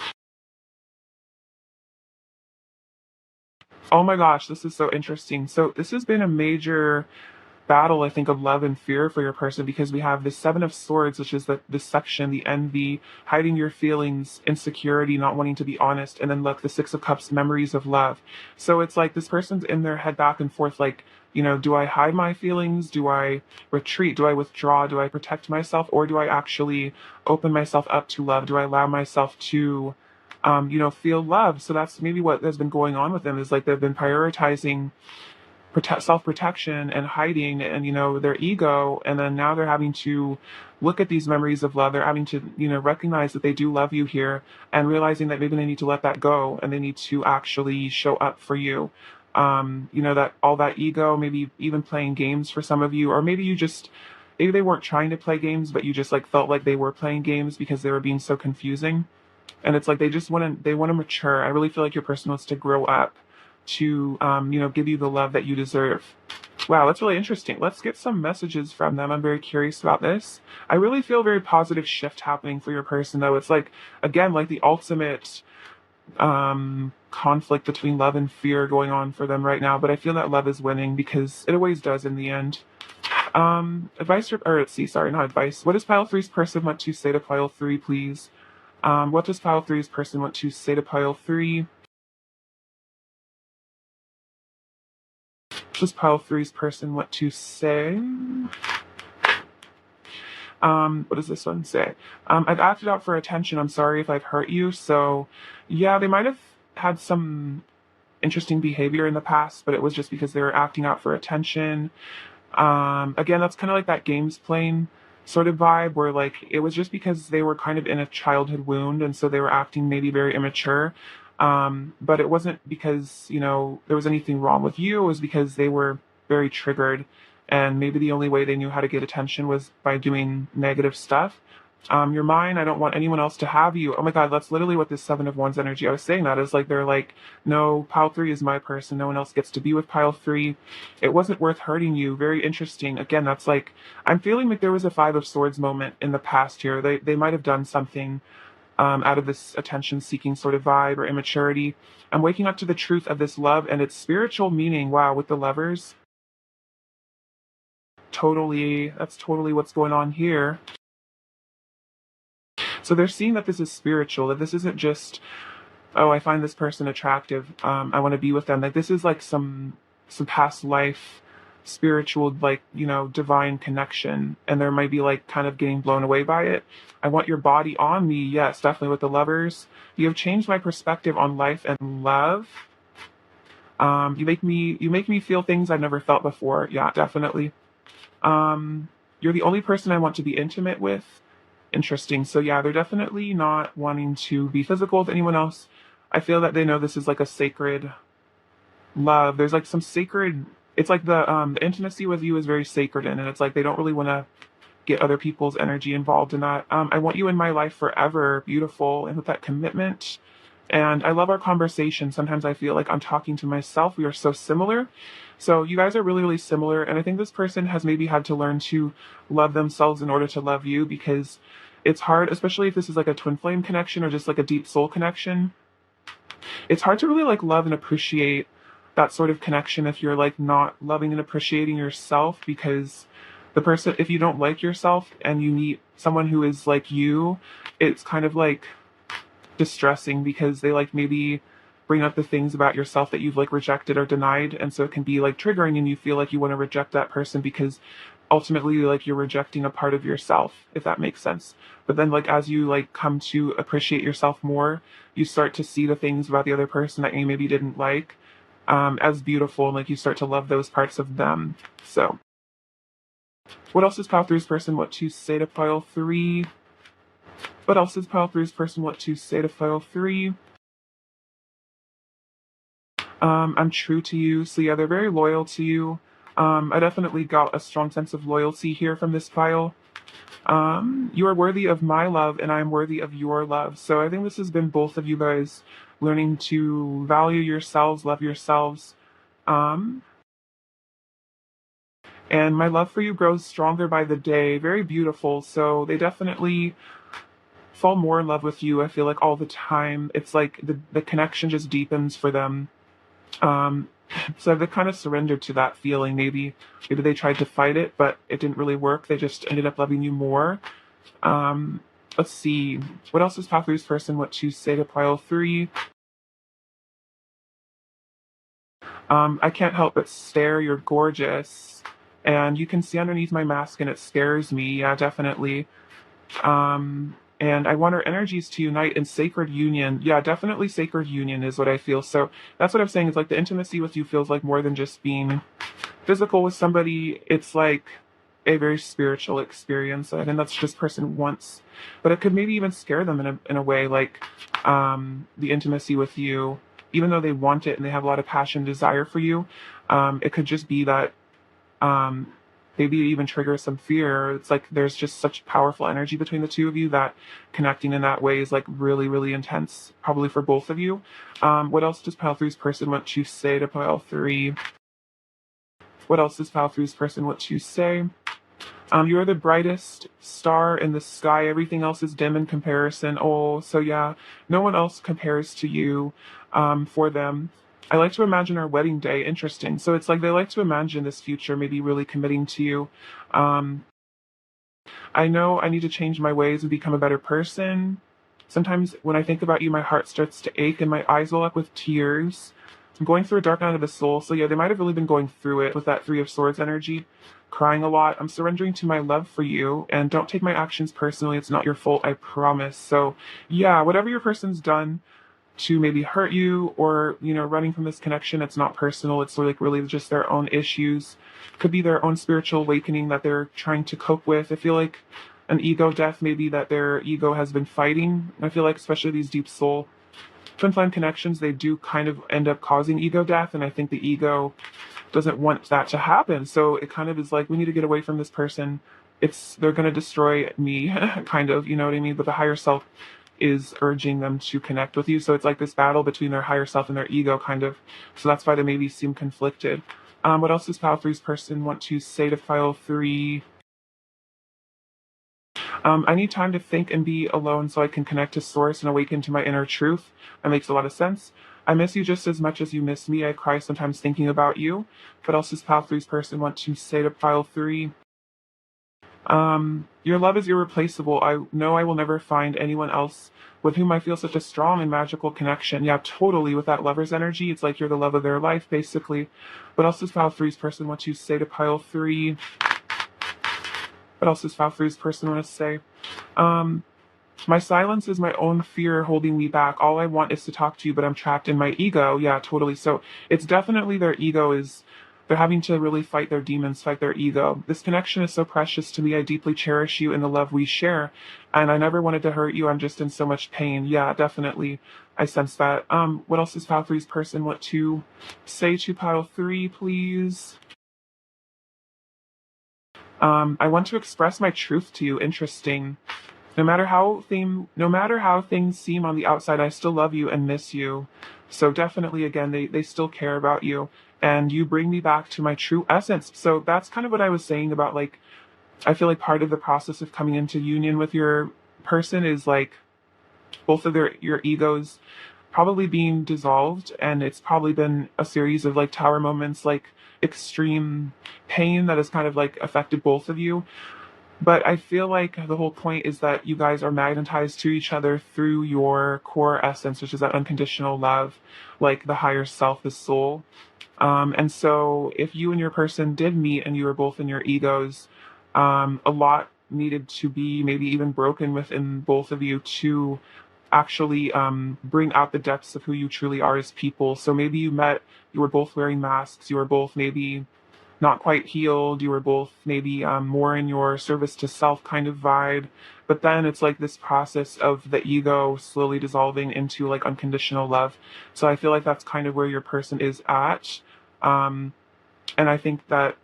Oh my gosh, this is so interesting. So this has been a major battle, I think, of love and fear for your person, because we have the Seven of Swords, which is the deception, the envy, hiding your feelings, insecurity, not wanting to be honest, and then look, the Six of Cups, memories of love. So it's like this person's in their head back and forth, like, do I hide my feelings? Do I retreat? Do I withdraw? Do I protect myself? Or do I actually open myself up to love? Do I allow myself to feel love? So that's maybe what has been going on with them, is like they've been prioritizing self-protection and hiding, and their ego, and then now they're having to look at these memories of love. They're having to recognize that they do love you here, and realizing that maybe they need to let that go, and they need to actually show up for you. That all that ego, maybe even playing games for some of you, or maybe they weren't trying to play games, but you just like felt like they were playing games because they were being so confusing. And it's like they want to mature. I really feel like your person wants to grow up to give you the love that you deserve. Wow, that's really interesting. Let's get some messages from them. I'm very curious about this. I really feel a very positive shift happening for your person, though. It's like, again, like the ultimate conflict between love and fear going on for them right now, but I feel that love is winning, because it always does in the end. Advice, or let's see, sorry, not advice. What does pile 3's person want to say to pile 3, please? What does pile 3's person want to say to pile 3? What does pile 3's person want to say? What does this one say? I've acted out for attention. I'm sorry if I've hurt you. So, yeah, they might have had some interesting behavior in the past, but it was just because they were acting out for attention. Again, that's kind of like that games playing sort of vibe, where like it was just because they were kind of in a childhood wound, and so they were acting maybe very immature. But it wasn't because there was anything wrong with you. It was because they were very triggered, and maybe the only way they knew how to get attention was by doing negative stuff. You're mine. I don't want anyone else to have you. Oh my God, that's literally what this Seven of Wands energy, I was saying that, is like, they're like, no, pile 3 is my person. No one else gets to be with pile 3. It wasn't worth hurting you. Very interesting. Again, that's like, I'm feeling like there was a Five of Swords moment in the past here. They might have done something out of this attention seeking sort of vibe or immaturity. I'm waking up to the truth of this love and its spiritual meaning. Wow, with the Lovers. Totally. That's totally what's going on here. So they're seeing that this is spiritual, that this isn't just, oh, I find this person attractive, I want to be with them. Like, this is like some past life spiritual, like, divine connection, and there might be like kind of getting blown away by it. I want your body on me. Yes, definitely with the Lovers. You have changed my perspective on life and love. You make me feel things I've never felt before. Yeah, definitely. You're the only person I want to be intimate with. Interesting. So yeah, they're definitely not wanting to be physical with anyone else. I feel that they know this is like a sacred love. There's like some sacred. It's like the intimacy with you is very sacred, and it's like they don't really want to get other people's energy involved in that. I want you in my life forever, beautiful, and with that commitment. And I love our conversation. Sometimes I feel like I'm talking to myself. We are so similar. So you guys are really, really similar. And I think this person has maybe had to learn to love themselves in order to love you, because it's hard, especially if this is like a twin flame connection or just like a deep soul connection. It's hard to really like love and appreciate that sort of connection if you're like not loving and appreciating yourself, because the person, if you don't like yourself and you meet someone who is like you, it's kind of like distressing, because they like maybe bring up the things about yourself that you've like rejected or denied, and so it can be like triggering, and you feel like you want to reject that person because ultimately like you're rejecting a part of yourself, if that makes sense. But then like as you like come to appreciate yourself more, you start to see the things about the other person that you maybe didn't like as beautiful, and like you start to love those parts of them. So what else does pile three's person want to say to pile 3? What else does pile three's person want to say to pile 3? I'm true to you. So yeah, they're very loyal to you. I definitely got a strong sense of loyalty here from this pile. You are worthy of my love, and I am worthy of your love. So I think this has been both of you guys learning to value yourselves, love yourselves. Um, And my love for you grows stronger by the day. Very beautiful. So they definitely fall more in love with you, I feel like, all the time. It's like the connection just deepens for them. Um, so they kind of surrendered to that feeling. Maybe they tried to fight it, but it didn't really work. They just ended up loving you more. Um, let's see. What else does pile three's person want to say to pile three? I can't help but stare. You're gorgeous. And you can see underneath my mask and it scares me. Yeah, definitely. And I want our energies to unite in sacred union. Yeah, definitely sacred union is what I feel. So that's what I'm saying is like the intimacy with you feels like more than just being physical with somebody. It's like a very spiritual experience. And that's just person wants. But it could maybe even scare them in a way, like the intimacy with you, even though they want it and they have a lot of passion, desire for you. It could just be that um, maybe it even triggers some fear. It's like there's just such powerful energy between the two of you that connecting in that way is like really, really intense, probably for both of you. What else does pile three's person want to say to pile three? What else does pile three's person want to say? You are the brightest star in the sky. Everything else is dim in comparison. Oh, so yeah, no one else compares to you for them. I like to imagine our wedding day. Interesting. So it's like they like to imagine this future, maybe really committing to you. Um, I know I need to change my ways and become a better person. Sometimes when I think about you, my heart starts to ache and my eyes well up with tears. I'm going through a dark night of the soul. So yeah, they might have really been going through it with that Three of Swords energy, crying a lot. I'm surrendering to my love for you and don't take my actions personally. It's not your fault, I promise. So yeah, whatever your person's done to maybe hurt you or, running from this connection, it's not personal. It's like really just their own issues. Could be their own spiritual awakening that they're trying to cope with. I feel like an ego death, maybe that their ego has been fighting. I feel like especially these deep soul twin flame connections, they do kind of end up causing ego death. And I think the ego doesn't want that to happen. So it kind of is like, we need to get away from this person. They're going to destroy me, kind of, you know what I mean? But the higher self is urging them to connect with you. So it's like this battle between their higher self and their ego, kind of. So that's why they maybe seem conflicted. What else does pile three's person want to say to pile three? I need time to think and be alone so I can connect to source and awaken to my inner truth. That makes a lot of sense. I miss you just as much as you miss me. I cry sometimes thinking about you. What else does pile three's person want to say to pile three? Your love is irreplaceable. I know I will never find anyone else with whom I feel such a strong and magical connection. Yeah, totally. With that lover's energy, it's like you're the love of their life, basically. What else does pile three's person want to say to pile three? What else does pile three's person want to say? Um, my silence is my own fear holding me back. All I want is to talk to you, but I'm trapped in my ego. Yeah, totally. So it's definitely their ego is, they're having to really fight their demons, fight their ego. This connection is so precious to me. I deeply cherish you and the love we share. And I never wanted to hurt you. I'm just in so much pain. Yeah, definitely. I sense that. What else does pile three's person want to say to pile three, please? I want to express my truth to you. Interesting. No matter how things seem on the outside, I still love you and miss you. So definitely, again, they still care about you, and you bring me back to my true essence. So that's kind of what I was saying about like, I feel like part of the process of coming into union with your person is like both of your egos probably being dissolved, and it's probably been a series of like tower moments, like extreme pain that has kind of like affected both of you. But I feel like the whole point is that you guys are magnetized to each other through your core essence, which is that unconditional love, like the higher self, the soul. And so if you and your person did meet and you were both in your egos, a lot needed to be maybe even broken within both of you to actually bring out the depths of who you truly are as people. So maybe you were both wearing masks, you were both maybe not quite healed. You were both maybe more in your service to self kind of vibe. But then it's like this process of the ego slowly dissolving into like unconditional love. So I feel like that's kind of where your person is at. Um, and I think that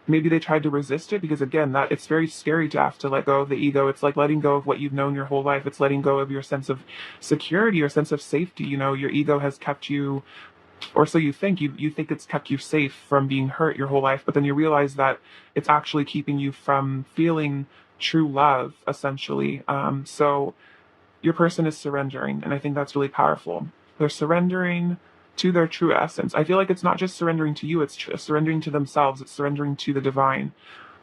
maybe they tried to resist it because again, that it's very scary to have to let go of the ego. It's like letting go of what you've known your whole life. It's letting go of your sense of security, your sense of safety. Your ego has kept you or so you think. You think it's kept you safe from being hurt your whole life, but then you realize that it's actually keeping you from feeling true love, essentially. So your person is surrendering, and I think that's really powerful. They're surrendering to their true essence. I feel like it's not just surrendering to you, it's surrendering to themselves, it's surrendering to the divine.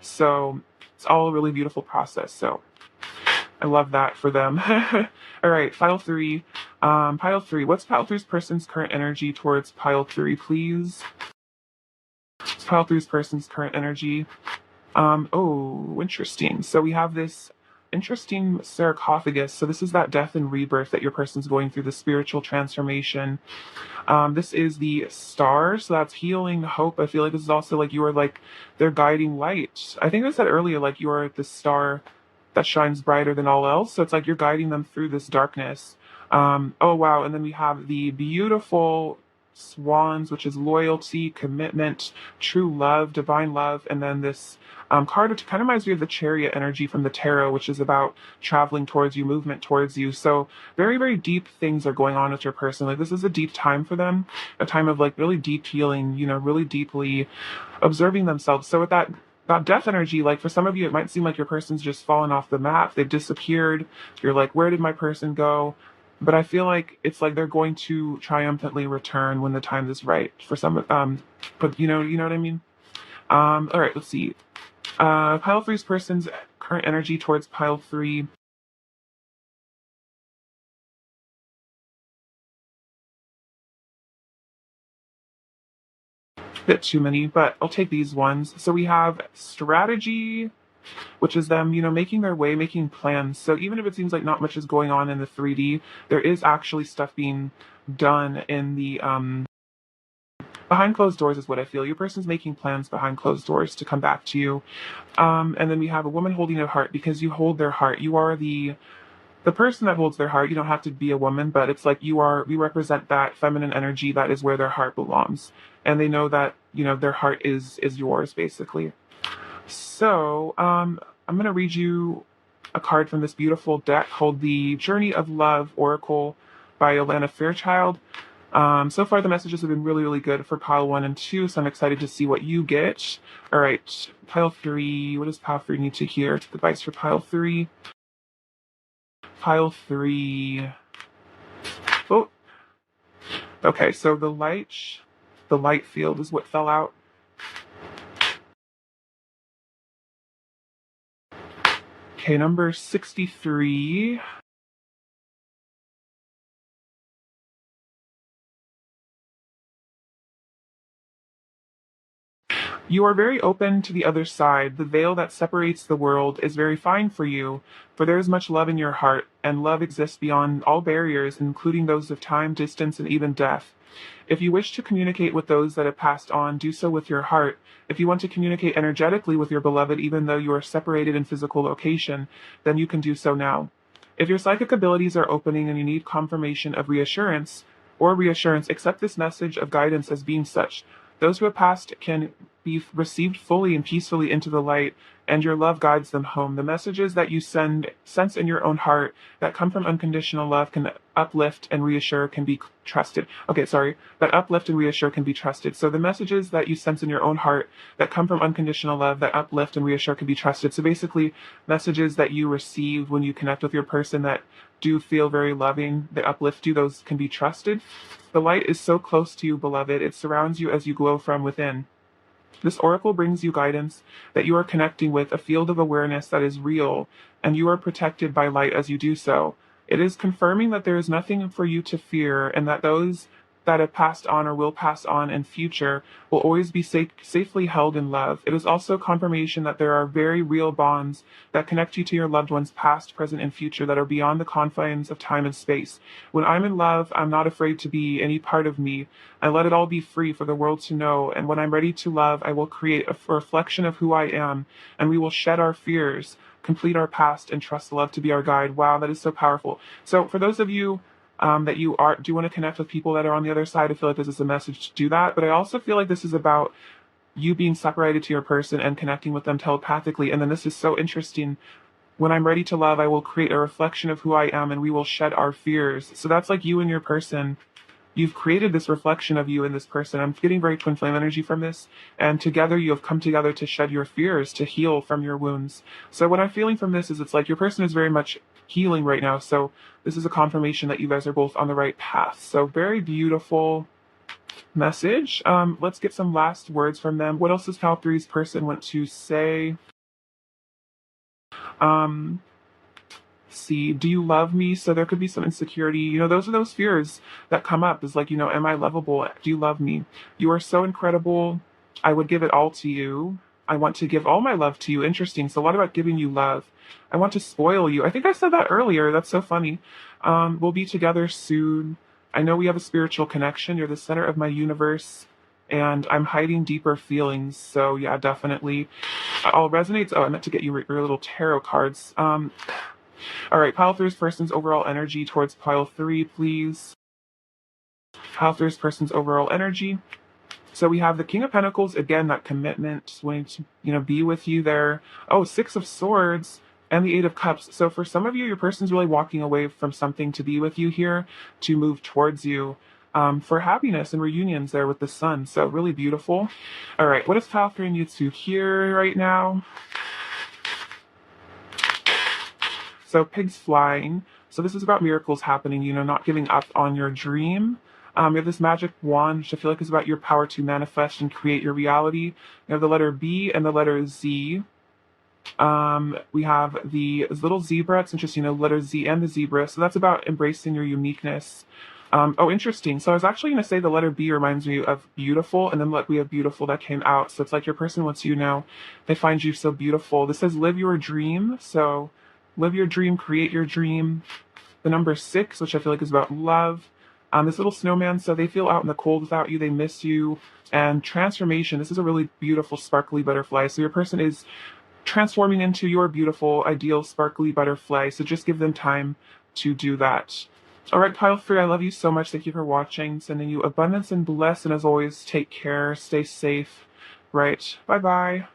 So it's all a really beautiful process. So I love that for them. All right, pile three. Pile three. What's pile three's person's current energy towards pile three, please? What's pile three's person's current energy? Oh, interesting. So we have this interesting sarcophagus. So this is that death and rebirth that your person's going through, the spiritual transformation. This is the star, so that's healing, hope. I feel like this is also like you are like their guiding light. I think I said earlier, like you are the star that shines brighter than all else. So it's like you're guiding them through this darkness. Oh wow! And then we have the beautiful swans, which is loyalty, commitment, true love, divine love, and then this card, which kind of reminds me of the chariot energy from the tarot, which is about traveling towards you, movement towards you. So very, very deep things are going on with your person. Like this is a deep time for them, a time of like really deep healing, you know, really deeply observing themselves. So with that death energy, like for some of you, it might seem like your person's just fallen off the map. They've disappeared. You're like, where did my person go? But I feel like it's like they're going to triumphantly return when the time is right for some. But you know what I mean. All right, let's see. Pile three's person's current energy towards pile three. Bit too many, but I'll take these ones. So we have strategy, which is them, you know, making their way, making plans. So even if it seems like not much is going on in the 3D, there is actually stuff being done in the behind closed doors is what I feel. Your person's making plans behind closed doors to come back to you. And then we have a woman holding a heart because you hold their heart. You are the person that holds their heart. You don't have to be a woman, but it's like we represent that feminine energy that is where their heart belongs. And they know that, you know, their heart is yours basically. So, I'm going to read you a card from this beautiful deck called the Journey of Love Oracle by Alana Fairchild. So far, the messages have been really, really good for pile one and two, so I'm excited to see what you get. All right, pile three. What does pile three need to hear? The advice for pile three. Pile three. Oh, okay. So the light field is what fell out. Okay, number 63. You are very open to the other side. The veil that separates the world is very fine for you, for there is much love in your heart, and love exists beyond all barriers, including those of time, distance, and even death. If you wish to communicate with those that have passed on, do so with your heart. If you want to communicate energetically with your beloved, even though you are separated in physical location, then you can do so now. If your psychic abilities are opening and you need confirmation of reassurance, accept this message of guidance as being such. Those who have passed can be received fully and peacefully into the light, and your love guides them home. The messages that you sense in your own heart that come from unconditional love can uplift and reassure, can be trusted. Okay, sorry. That uplift and reassure can be trusted. So the messages that you sense in your own heart that come from unconditional love that uplift and reassure can be trusted. So basically, messages that you receive when you connect with your person that do feel very loving, that uplift you, those can be trusted. The light is so close to you, beloved. It surrounds you as you glow from within. This oracle brings you guidance that you are connecting with a field of awareness that is real, and you are protected by light as you do so. It is confirming that there is nothing for you to fear, and that those that have passed on or will pass on in future will always be safely held in love. It is also confirmation that there are very real bonds that connect you to your loved ones past, present, and future that are beyond the confines of time and space. When I'm in love, I'm not afraid to be any part of me. I let it all be free for the world to know, and when I'm ready to love, I will create a reflection of who I am, and we will shed our fears, complete our past, and trust love to be our guide. Wow, that is so powerful. So for those of you that do want to connect with people that are on the other side, I feel like this is a message to do that. But I also feel like this is about you being separated to your person and connecting with them telepathically. And then this is so interesting. When I'm ready to love, I will create a reflection of who I am, and we will shed our fears. So that's like you and your person, you've created this reflection of you in this person. I'm getting very twin flame energy from this. And together you have come together to shed your fears, to heal from your wounds. So what I'm feeling from this is it's like your person is very much healing right now. So this is a confirmation that you guys are both on the right path. So very beautiful message. Let's get some last words from them. What else does Pal 3's person want to say? Um, see, do you love me? So there could be some insecurity. You know, those are those fears that come up is like, you know, am I lovable? Do you love me? You are so incredible. I would give it all to you. I want to give all my love to you. Interesting. So a lot about giving you love. I want to spoil you. I think I said that earlier. That's so funny. We'll be together soon. I know we have a spiritual connection. You're the center of my universe. And I'm hiding deeper feelings. So yeah, definitely. All resonates. Oh, I meant to get you your little tarot cards. All right, pile three's person's overall energy towards pile 3, please. Pile three's person's overall energy. So we have the King of Pentacles, again, that commitment, wanting to, you know, be with you there. Oh, 6 of Swords and the 8 of Cups. So for some of you, your person's really walking away from something to be with you here, to move towards you, for happiness and reunions there with the Sun. So really beautiful. All right, what does pile 3 need to hear right now? So pigs flying. So this is about miracles happening, you know, not giving up on your dream. You have this magic wand, which I feel like is about your power to manifest and create your reality. You have the letter B and the letter Z. We have the little zebra. It's interesting, you know, letter Z and the zebra. So that's about embracing your uniqueness. Oh, interesting. So I was actually going to say the letter B reminds me of beautiful, and then look, we have beautiful that came out. So it's like your person wants you now. They find you so beautiful. This says live your dream. So live your dream, create your dream. The number 6, which I feel like is about love. This little snowman, so they feel out in the cold without you, they miss you. And transformation, this is a really beautiful, sparkly butterfly. So your person is transforming into your beautiful, ideal, sparkly butterfly. So just give them time to do that. All right, pile 3, I love you so much. Thank you for watching. Sending you abundance and bless. And as always, take care, stay safe. Right. Bye-bye.